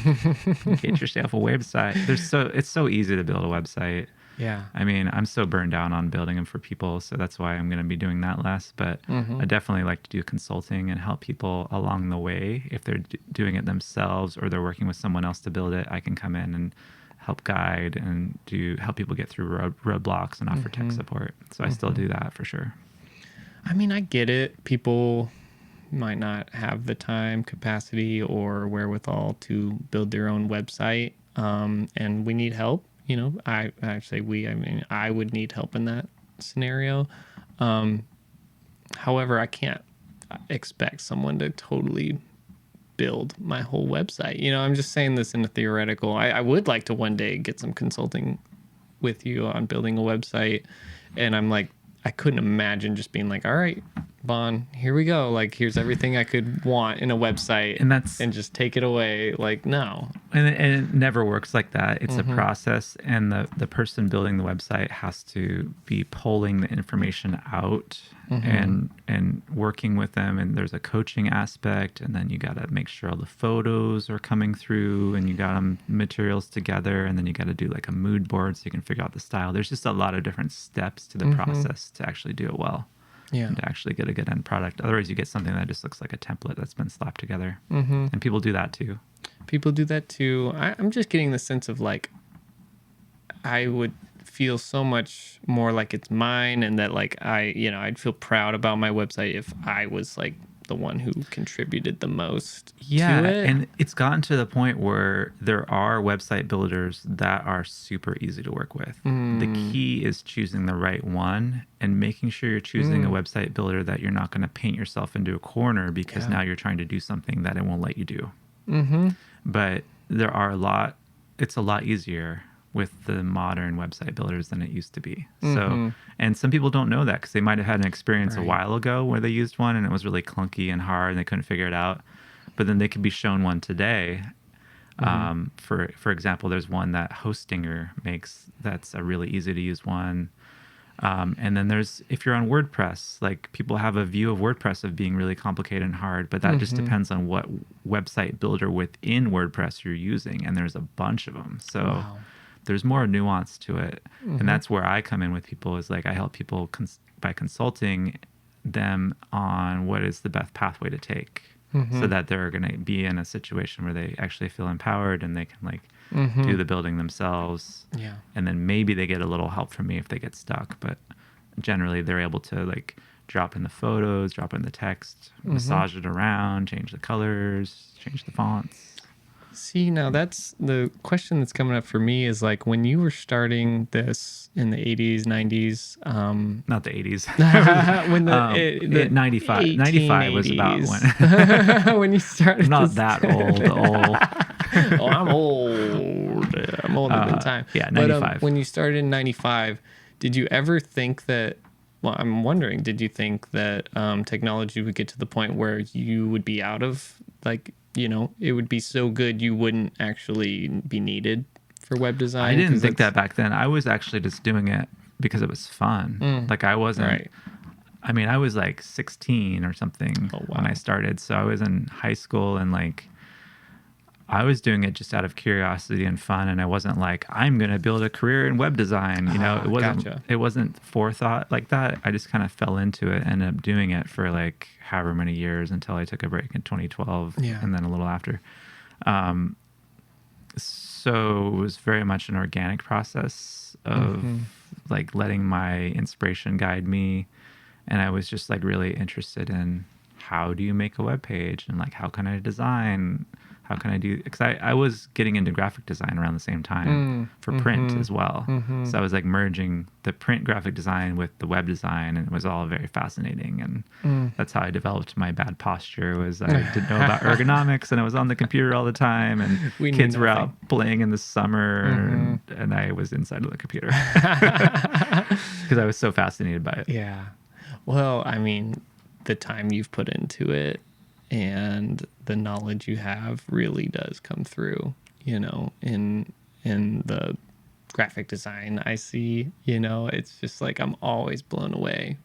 Get yourself a website. It's so easy to build a website. Yeah. I mean, I'm so burned down on building them for people, so that's why I'm going to be doing that less. But I definitely like to do consulting and help people along the way. If they're doing it themselves or they're working with someone else to build it, I can come in and help guide and help people get through roadblocks and offer tech support. So I still do that for sure. I mean, I get it. People might not have the time, capacity, or wherewithal to build their own website, and we need help. You know, I mean, I would need help in that scenario. However, I can't expect someone to totally build my whole website. You know, I'm just saying this in a theoretical. I would like to one day get some consulting with you on building a website. And I'm like, I couldn't imagine just being like, all right, Bon, here we go. Like, here's everything I could want in a website and just take it away. Like, no. And it never works like that. It's a process, and the person building the website has to be pulling the information out and working with them. And there's a coaching aspect, and then you got to make sure all the photos are coming through, and you got them materials together, and then you got to do like a mood board so you can figure out the style. There's just a lot of different steps to the process to actually do it well. Yeah. And to actually get a good end product. Otherwise, you get something that just looks like a template that's been slapped together. And people do that too. People do that too. I'm just getting the sense of like, I would feel so much more like it's mine, and that like I'd feel proud about my website if I was like the one who contributed the most to it. And it's gotten to the point where there are website builders that are super easy to work with. The key is choosing the right one and making sure you're choosing a website builder that you're not going to paint yourself into a corner because now you're trying to do something that it won't let you do. But it's a lot easier with the modern website builders than it used to be. So, and some people don't know that because they might have had an experience a while ago where they used one and it was really clunky and hard and they couldn't figure it out. But then they could be shown one today. For example, there's one that Hostinger makes that's a really easy to use one. And then if you're on WordPress, like people have a view of WordPress of being really complicated and hard, but that just depends on what website builder within WordPress you're using. And there's a bunch of them. So there's more nuance to it. And that's where I come in with people is like, I help people by consulting them on what is the best pathway to take so that they're going to be in a situation where they actually feel empowered and they can like do the building themselves. Yeah. And then maybe they get a little help from me if they get stuck, but generally they're able to like drop in the photos, drop in the text, massage it around, change the colors, change the fonts. See, now that's the question that's coming up for me is like when you were starting this in the 80s, 90s. Not the 80s. When the 95. 95 was about when. When you started. I'm not that old. Oh, I'm old. I'm older than time. Yeah, 95. But when you started in 95, did you ever think that, well, I'm wondering, did you think that technology would get to the point where you would be out of like, you know, it would be so good you wouldn't actually be needed for web design? I didn't think that back then. I was actually just doing it because it was fun. Like I wasn't, right. I mean, I was like 16 or something when I started. So I was in high school and like, I was doing it just out of curiosity and fun. And I wasn't like, I'm going to build a career in web design. You know, it wasn't forethought like that. I just kind of fell into it, ended up doing it for like however many years until I took a break in 2012 and then a little after. So it was very much an organic process of like letting my inspiration guide me. And I was just like really interested in how do you make a web page and like, how can I design? How can I do, because I was getting into graphic design around the same time for print as well. So I was like merging the print graphic design with the web design, and it was all very fascinating. And that's how I developed my bad posture was I didn't know about ergonomics, and I was on the computer all the time, and kids were out playing in the summer, and I was inside of the computer because I was so fascinated by it. Yeah. Well, I mean, the time you've put into it and the knowledge you have really does come through, in the graphic design I see. It's just like I'm always blown away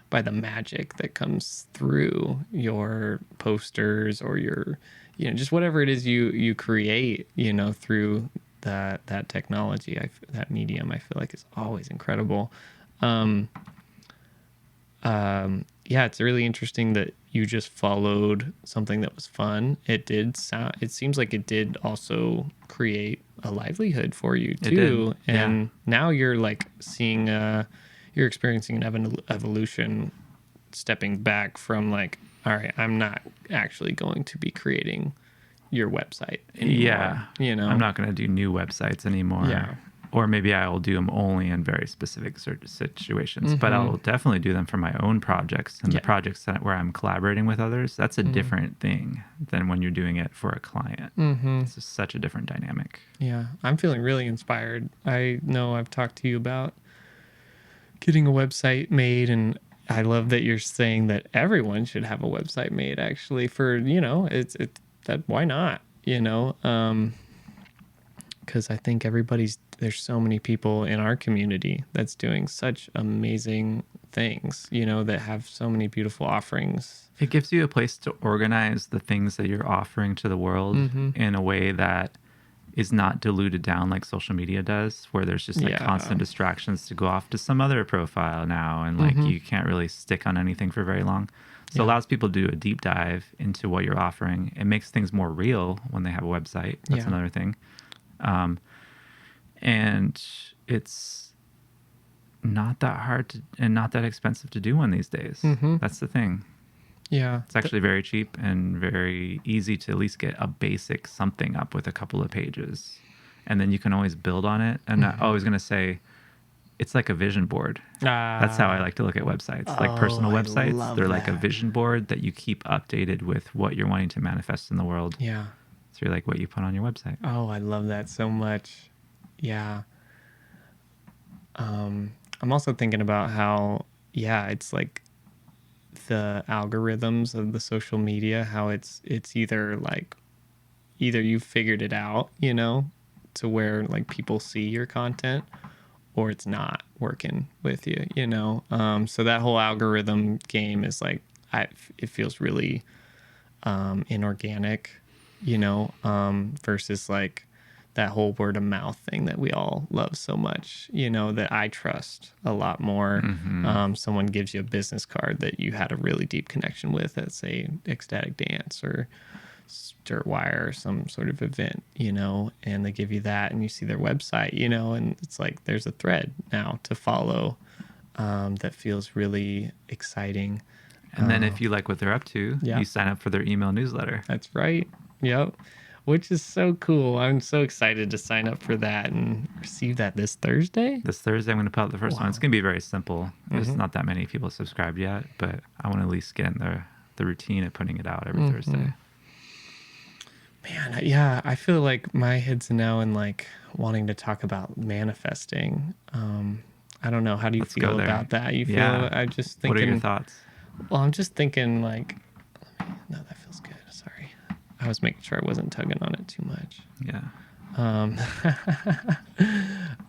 by the magic that comes through your posters or your, just whatever it is you create, through that technology. That medium I feel like is always incredible. Yeah, it's really interesting that you just followed something that was fun. It seems like it did also create a livelihood for you too. It did. And Yeah. now you're like seeing, you're experiencing an evolution, stepping back from like, all right, I'm not actually going to be creating your website anymore. Yeah. I'm not going to do new websites anymore. Yeah. Or maybe I will do them only in very specific situations, but I'll definitely do them for my own projects and the projects where I'm collaborating with others. That's a different thing than when you're doing it for a client. It's just such a different dynamic. Yeah. I'm feeling really inspired. I know I've talked to you about getting a website made, and I love that you're saying that everyone should have a website made actually for, it's that, why not, because I think there's so many people in our community that's doing such amazing things, that have so many beautiful offerings. It gives you a place to organize the things that you're offering to the world in a way that is not diluted down like social media does, where there's just like constant distractions to go off to some other profile now, and like you can't really stick on anything for very long. So it allows people to do a deep dive into what you're offering. It makes things more real when they have a website. That's another thing. And it's not that hard and not that expensive to do one these days. That's the thing. Yeah. It's actually very cheap and very easy to at least get a basic something up with a couple of pages. And then you can always build on it. And I'm always going to say, it's like a vision board. That's how I like to look at websites. Like personal websites, they're like a vision board that you keep updated with what you're wanting to manifest in the world. Yeah. So you're like what you put on your website. Oh, I love that so much. Yeah. I'm also thinking about how, it's like the algorithms of the social media, how it's either you've figured it out, to where like people see your content, or it's not working with you, so that whole algorithm game is like, it feels really inorganic, versus like that whole word of mouth thing that we all love so much, that I trust a lot more. Someone gives you a business card that you had a really deep connection with at, say, Ecstatic Dance or Dirtwire or some sort of event, and they give you that, and you see their website, and it's like there's a thread now to follow that feels really exciting. And then if you like what they're up to, you sign up for their email newsletter. That's right. Yep. Which is so cool. I'm so excited to sign up for that and receive that this Thursday. This Thursday, I'm going to put out the first one. It's going to be very simple. There's not that many people subscribed yet, but I want to at least get in the routine of putting it out every Thursday. Man, yeah, I feel like my head's now in like wanting to talk about manifesting. I don't know. How do you feel about that? You feel? I'm just thinking. What are your thoughts? Well, I'm just thinking like, no, that feels good. Sorry. I was making sure I wasn't tugging on it too much. Yeah.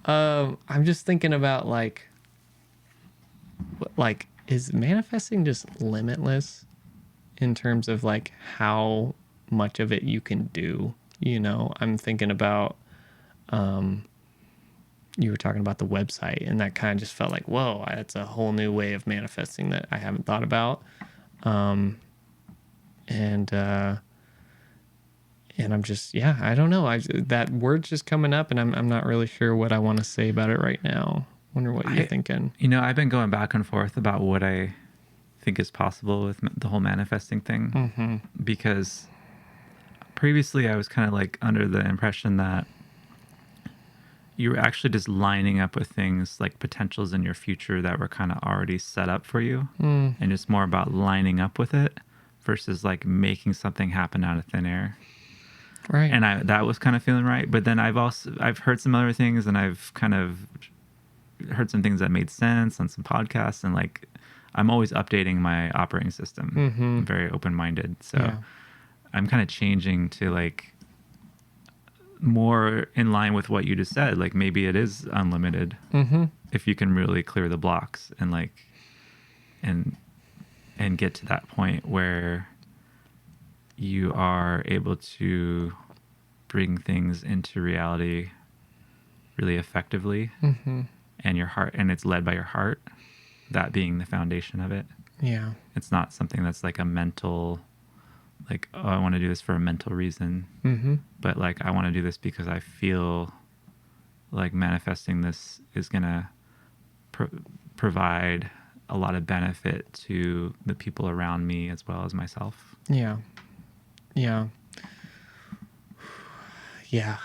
I'm just thinking about like, is manifesting just limitless in terms of like how much of it you can do? I'm thinking about, you were talking about the website, and that kind of just felt like, whoa, that's a whole new way of manifesting that I haven't thought about. And I'm just, I don't know. That word's just coming up, and I'm not really sure what I want to say about it right now. Wonder what you're thinking. I've been going back and forth about what I think is possible with the whole manifesting thing, because previously I was kind of like under the impression that you were actually just lining up with things like potentials in your future that were kind of already set up for you, and it's more about lining up with it versus like making something happen out of thin air. Right. And that was kind of feeling right. But then I've heard some other things, and I've kind of heard some things that made sense on some podcasts, and like I'm always updating my operating system. I'm very open-minded. So I'm kind of changing to like more in line with what you just said. Like maybe it is unlimited if you can really clear the blocks and like, and get to that point where you are able to bring things into reality really effectively, and your heart, and it's led by your heart, that being the foundation of it. Yeah. It's not something that's like a mental, like, oh, I want to do this for a mental reason, but like I want to do this because I feel like manifesting this is gonna provide a lot of benefit to the people around me as well as myself. Yeah.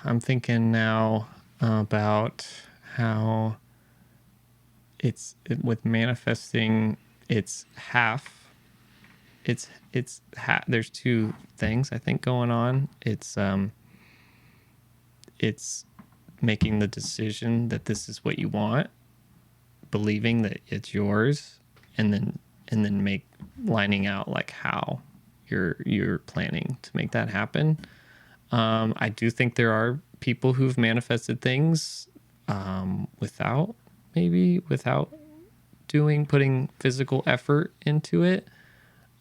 I'm thinking now about how with manifesting, it's half. There's two things I think going on. It's making the decision that this is what you want, believing that it's yours, and then lining out like how you're planning to make that happen. I do think there are people who've manifested things without putting physical effort into it.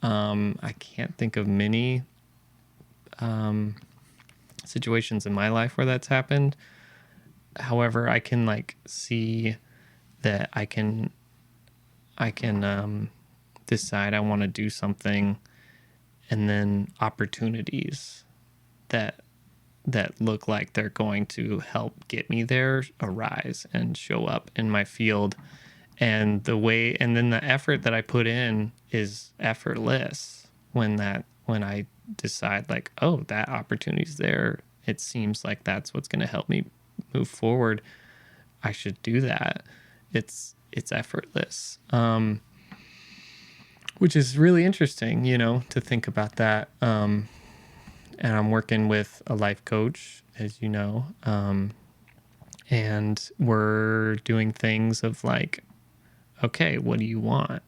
I can't think of many situations in my life where that's happened. However, I can like see that I can decide I want to do something, and then opportunities that look like they're going to help get me there arise and show up in my field. And then the effort that I put in is effortless when I decide like, oh, that opportunity's there. It seems like that's what's going to help me move forward. I should do that. It's effortless. Which is really interesting, to think about that. And I'm working with a life coach, as you know, and we're doing things of like, okay, what do you want?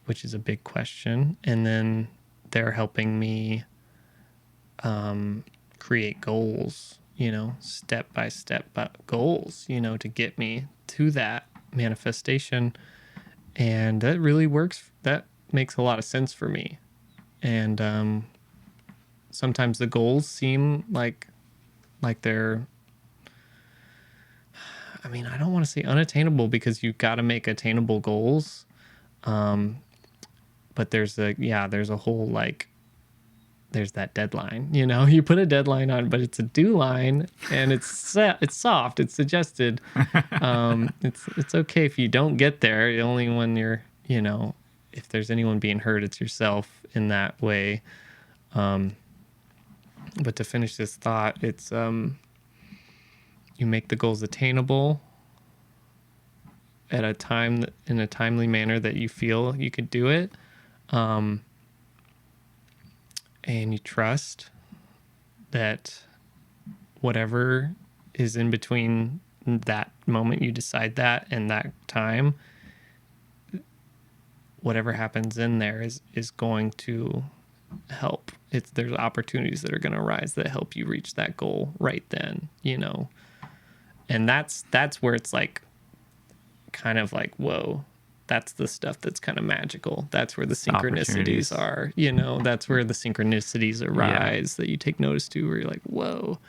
Which is a big question. And then they're helping me create goals, step by step goals, to get me to that manifestation. And that really works. That makes a lot of sense for me. And sometimes the goals seem like they're, I mean, I don't want to say unattainable because you've got to make attainable goals. But there's a whole like, there's that deadline, you put a deadline on, but it's a due line and it's soft, it's suggested. It's okay if you don't get there. Only when you're, if there's anyone being hurt, it's yourself in that way. But to finish this thought, it's, you make the goals attainable at a time, in a timely manner that you feel you could do it. And you trust that whatever is in between that moment you decide that and that time, whatever happens in there is going to help. There's opportunities that are going to arise that help you reach that goal right then, and that's where it's like, kind of like, whoa, that's the stuff that's kind of magical. That's where the synchronicities are, that's where the synchronicities arise that you take notice to, where you're like, whoa,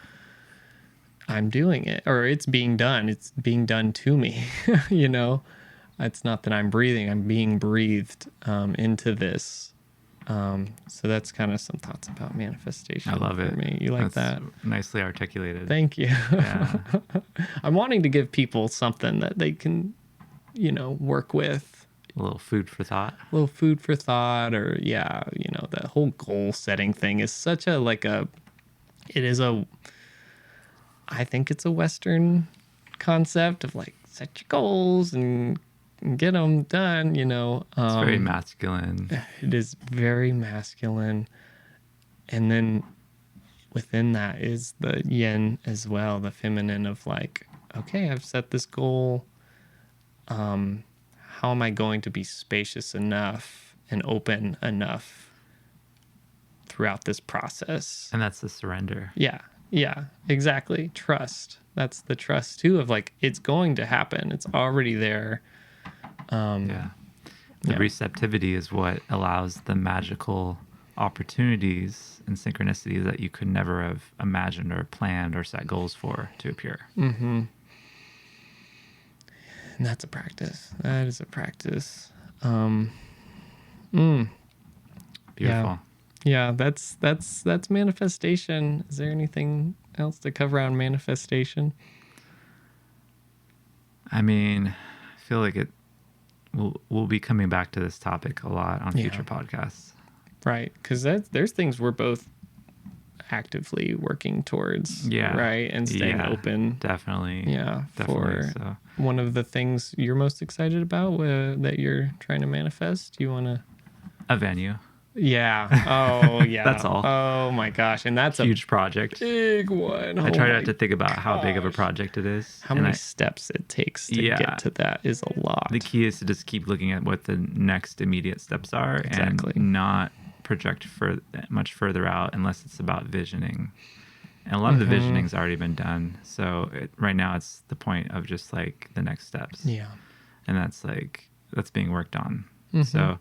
I'm doing it, or it's being done. It's being done to me, It's not that I'm breathing, I'm being breathed into this. So that's kind of some thoughts about manifestation. I love it. For me. You like that's that? Nicely articulated. Thank you. Yeah. I'm wanting to give people something that they can, work with. A little food for thought. Or that whole goal setting thing is such a, I think it's a Western concept of like, set your goals and get them done, It's very masculine. It is very masculine. And then within that is the yin as well, the feminine of like, okay, I've set this goal. how am I going to be spacious enough and open enough throughout this process? And that's the surrender. Yeah. Yeah, exactly. Trust. That's the trust too of like, it's going to happen. It's already there. The receptivity is what allows the magical opportunities and synchronicities that you could never have imagined or planned or set goals for to appear. Mm-hmm. And that's a practice. That is a practice. Beautiful. Yeah, that's manifestation. Is there anything else to cover on manifestation? I mean, I feel like we'll be coming back to this topic a lot on future podcasts. Right, because there's things we're both actively working towards. Yeah. Right, and staying open. Definitely. Yeah. Definitely. For one of the things you're most excited about that you're trying to manifest, you want to? A venue. Yeah. Oh, yeah. That's all. Oh my gosh, and that's huge project. Big one. I try not to think about how big of a project it is. How many steps it takes to get to that is a lot. The key is to just keep looking at what the next immediate steps are and not project much further out unless it's about visioning. And a lot of the visioning's already been done. So right now it's the point of just like the next steps. Yeah. And that's being worked on. So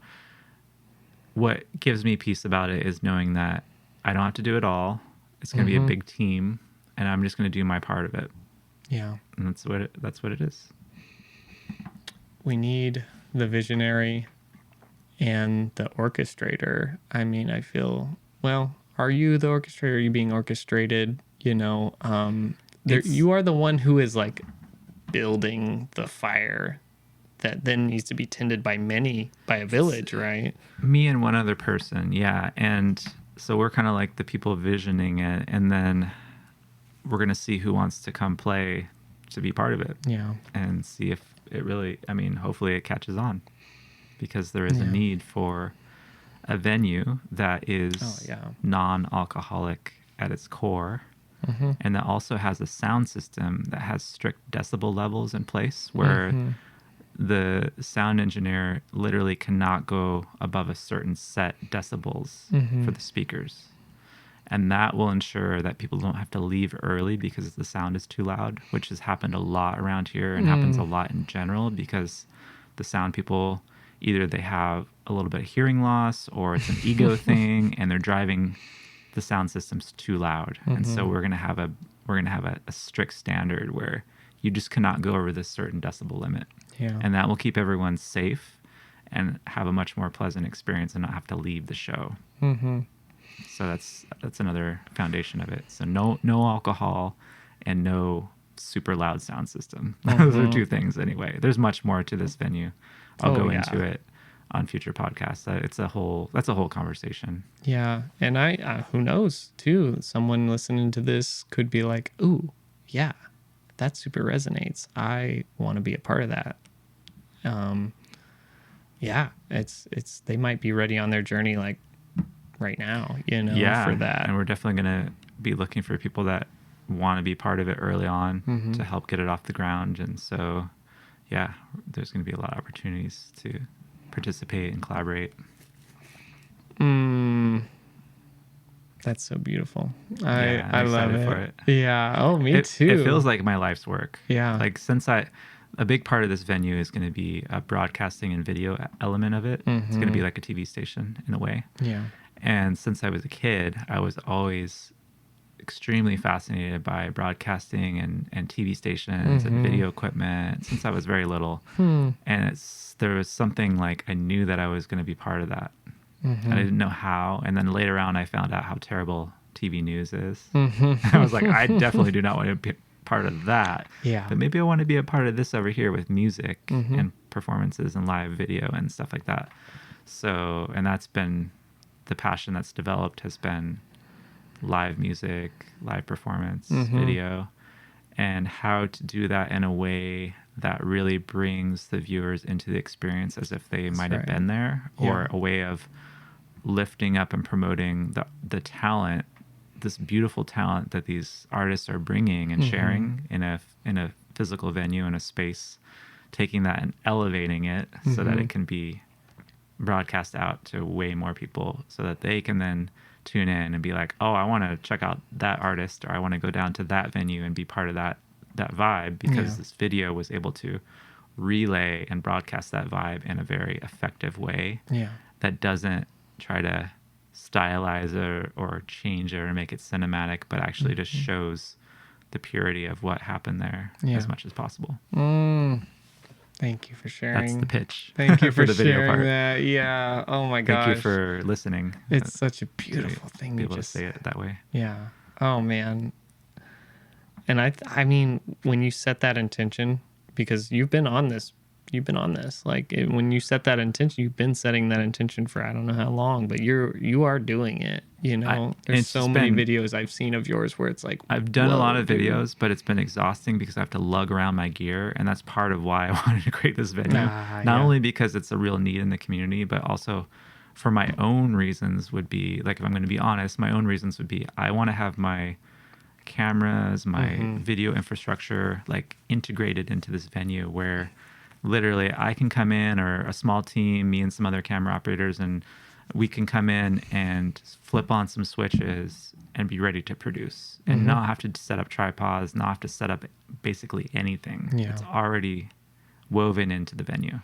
what gives me peace about it is knowing that I don't have to do it all. It's going to be a big team, and I'm just going to do my part of it. Yeah. And that's what it is. We need the visionary and the orchestrator. I mean, I feel, well, are you the orchestrator? Are you being orchestrated? You know, you are the one who is like building the fire that then needs to be tended by a village, right? Me and one other person, yeah. And so we're kind of like the people visioning it, and then we're going to see who wants to come play to be part of it. Yeah. And see if it really, I mean, hopefully it catches on, because there is a need for a venue that is non-alcoholic at its core, and that also has a sound system that has strict decibel levels in place where the sound engineer literally cannot go above a certain set decibels for the speakers. And that will ensure that people don't have to leave early because the sound is too loud, which has happened a lot around here and happens a lot in general, because the sound people, either they have a little bit of hearing loss or it's an ego thing and they're driving the sound systems too loud. And so we're going to have a strict standard where you just cannot go over this certain decibel limit. Yeah. And that will keep everyone safe and have a much more pleasant experience and not have to leave the show. So that's another foundation of it. So no alcohol and no super loud sound system. Those are two things anyway. There's much more to this venue. I'll go into it on future podcasts. That's a whole conversation. Yeah. And who knows too, someone listening to this could be like, ooh, yeah, that super resonates. I want to be a part of that. It's they might be ready on their journey like right now, for that. And we're definitely going to be looking for people that want to be part of it early on to help get it off the ground. And so, there's going to be a lot of opportunities to participate and collaborate. That's so beautiful. I love it. For it. Yeah. Oh, me too. It feels like my life's work. Yeah. Like a big part of this venue is going to be a broadcasting and video element of it. It's going to be like a TV station in a way. Yeah. And since I was a kid, I was always extremely fascinated by broadcasting and TV stations and video equipment since I was very little. And there was something like I knew that I was going to be part of that. And I didn't know how. And then later on, I found out how terrible TV news is. I was like, I definitely do not want to be part of that. Yeah. But maybe I want to be a part of this over here with music and performances and live video and stuff like that. So, and that's been the passion that's developed, has been live music, live performance, video, and how to do that in a way that really brings the viewers into the experience as if they might have been there, or a way of lifting up and promoting the talent, this beautiful talent that these artists are bringing and sharing in a physical venue, in a space taking that and elevating it so that it can be broadcast out to way more people so that they can then tune in and be like, oh, I want to check out that artist, or I want to go down to that venue and be part of that vibe, because this video was able to relay and broadcast that vibe in a very effective way that doesn't try to stylize it or change it or make it cinematic, but actually just shows the purity of what happened there as much as possible. Thank you for sharing. That's the pitch. Thank you for the video sharing part. that. Yeah. Oh my gosh. Thank you for listening. It's such a beautiful thing. Be able to say it that way. Yeah. Oh man. And I mean, when you set that intention, because you've been on this, like when you set that intention, you've been setting that intention for I don't know how long, but you are doing it. You know, there's so many videos I've seen of yours where it's like, I've done a lot of videos, but it's been exhausting because I have to lug around my gear, and that's part of why I wanted to create this venue. Not only because it's a real need in the community, but also for my own reasons would be, like, if I'm going to be honest, my own reasons would be I want to have my cameras, my video infrastructure like integrated into this venue where literally I can come in, or a small team, me and some other camera operators, and we can come in and flip on some switches and be ready to produce and not have to set up tripods, not have to set up basically anything. It's already woven into the venue.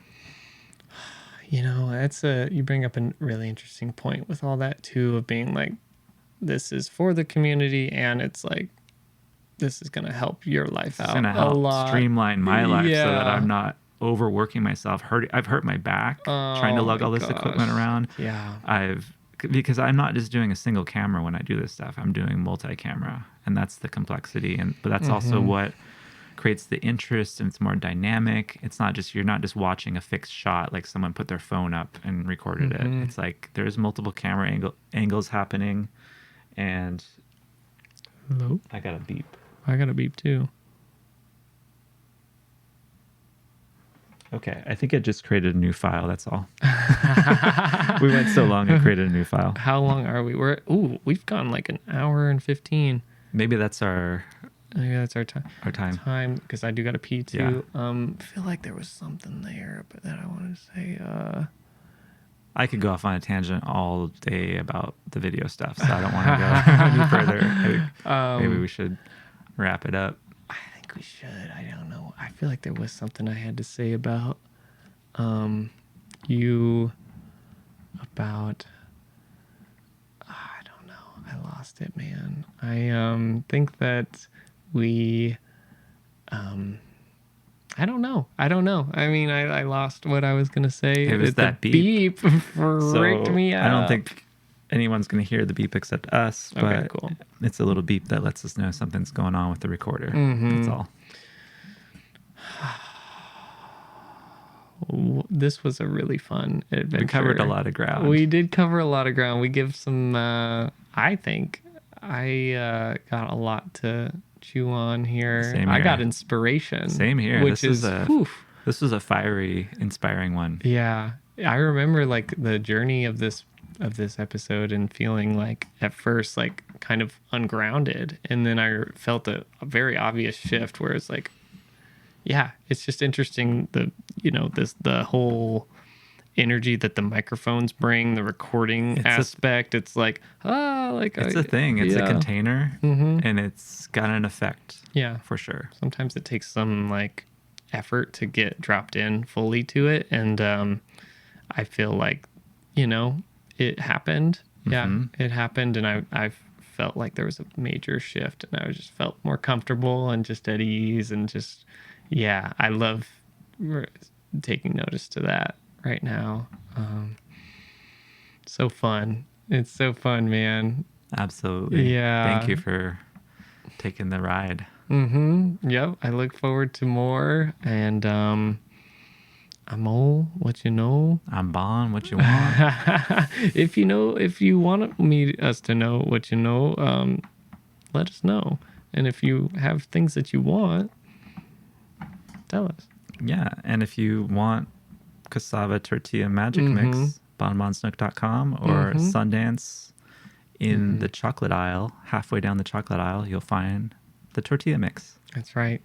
You know, you bring up a really interesting point with all that too, of being like, this is for the community, and it's like, this is going to help your life out a lot. Streamline my life so that I'm not overworking myself. I've hurt my back trying to lug all this equipment around. Because I'm not just doing a single camera when I do this stuff. I'm doing multi-camera, and that's the complexity. But that's also what creates the interest, and it's more dynamic. It's not just, you're not just watching a fixed shot like someone put their phone up and recorded it. It's like there's multiple camera angles happening. And hello, I got a beep. I got a beep too. Okay, I think it just created a new file. That's all. We went so long, it created a new file. How long are we? We've gone like an hour and 15. Maybe that's our time. Our time. Because I do got to pee too. I feel like there was something there, but that I wanted to say. I could go off on a tangent all day about the video stuff, so I don't want to go any further. Maybe we should wrap it up. I think we should. I don't know. I feel like there was something I had to say about you, about, I don't know. I lost it, man. I think that we, I don't know. I mean, I lost what I was going to say. It was that beep. Freaked me out. I don't think anyone's going to hear the beep except us, but okay, cool. It's a little beep that lets us know something's going on with the recorder. That's all. This was a really fun adventure. We covered a lot of ground. We did cover a lot of ground. We give some, I think I got a lot to chew on here. Same here. I got inspiration. Same here. Which this was a fiery, inspiring one. Yeah. I remember like the journey of this episode and feeling like at first like kind of ungrounded, and then I felt a very obvious shift where it's like, yeah, it's just interesting the whole energy that the microphones bring, the recording aspect. It's like it's a thing. It's a container, and it's got an effect. Yeah, for sure. Sometimes it takes some like effort to get dropped in fully to it, and I feel like it happened. Yeah, it happened, and I felt like there was a major shift, and I just felt more comfortable and just at ease, and just I love taking notice to that right now. So fun. It's so fun, man. Absolutely. Yeah. Thank you for taking the ride. Yep. I look forward to more. And I'm Ohl, what you know. I'm Bon, what you want. If you want us to know what you know, let us know. And if you have things that you want, tell us. Yeah, and if you want cassava tortilla magic mix, bonbonsnook.com, or Sundance in the chocolate aisle, halfway down the chocolate aisle, you'll find the tortilla mix. That's right.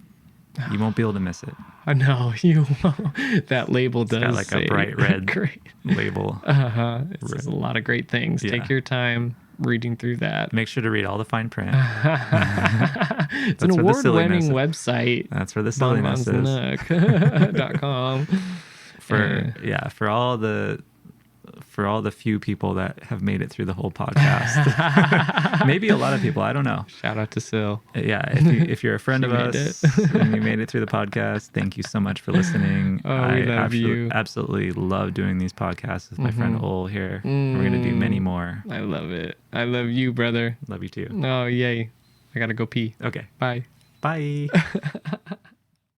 You won't be able to miss it. I know you won't. That label does Got like say a bright red great label. It says a lot of great things. Yeah. Take your time reading through that. Make sure to read all the fine print. It's an That's where the award-winning silliness- website. That's where the silliness is. bonbonsnook.com. For all the few people that have made it through the whole podcast. Maybe a lot of people, I don't know. Shout out to Sil. Yeah, if you're a friend of made us and you made it through the podcast, thank you so much for listening. Oh, we love you. Absolutely love doing these podcasts with my friend Ohl here. We're going to do many more. I love it. I love you, brother. Love you too. Oh, yay. I got to go pee. Okay. Bye. Bye.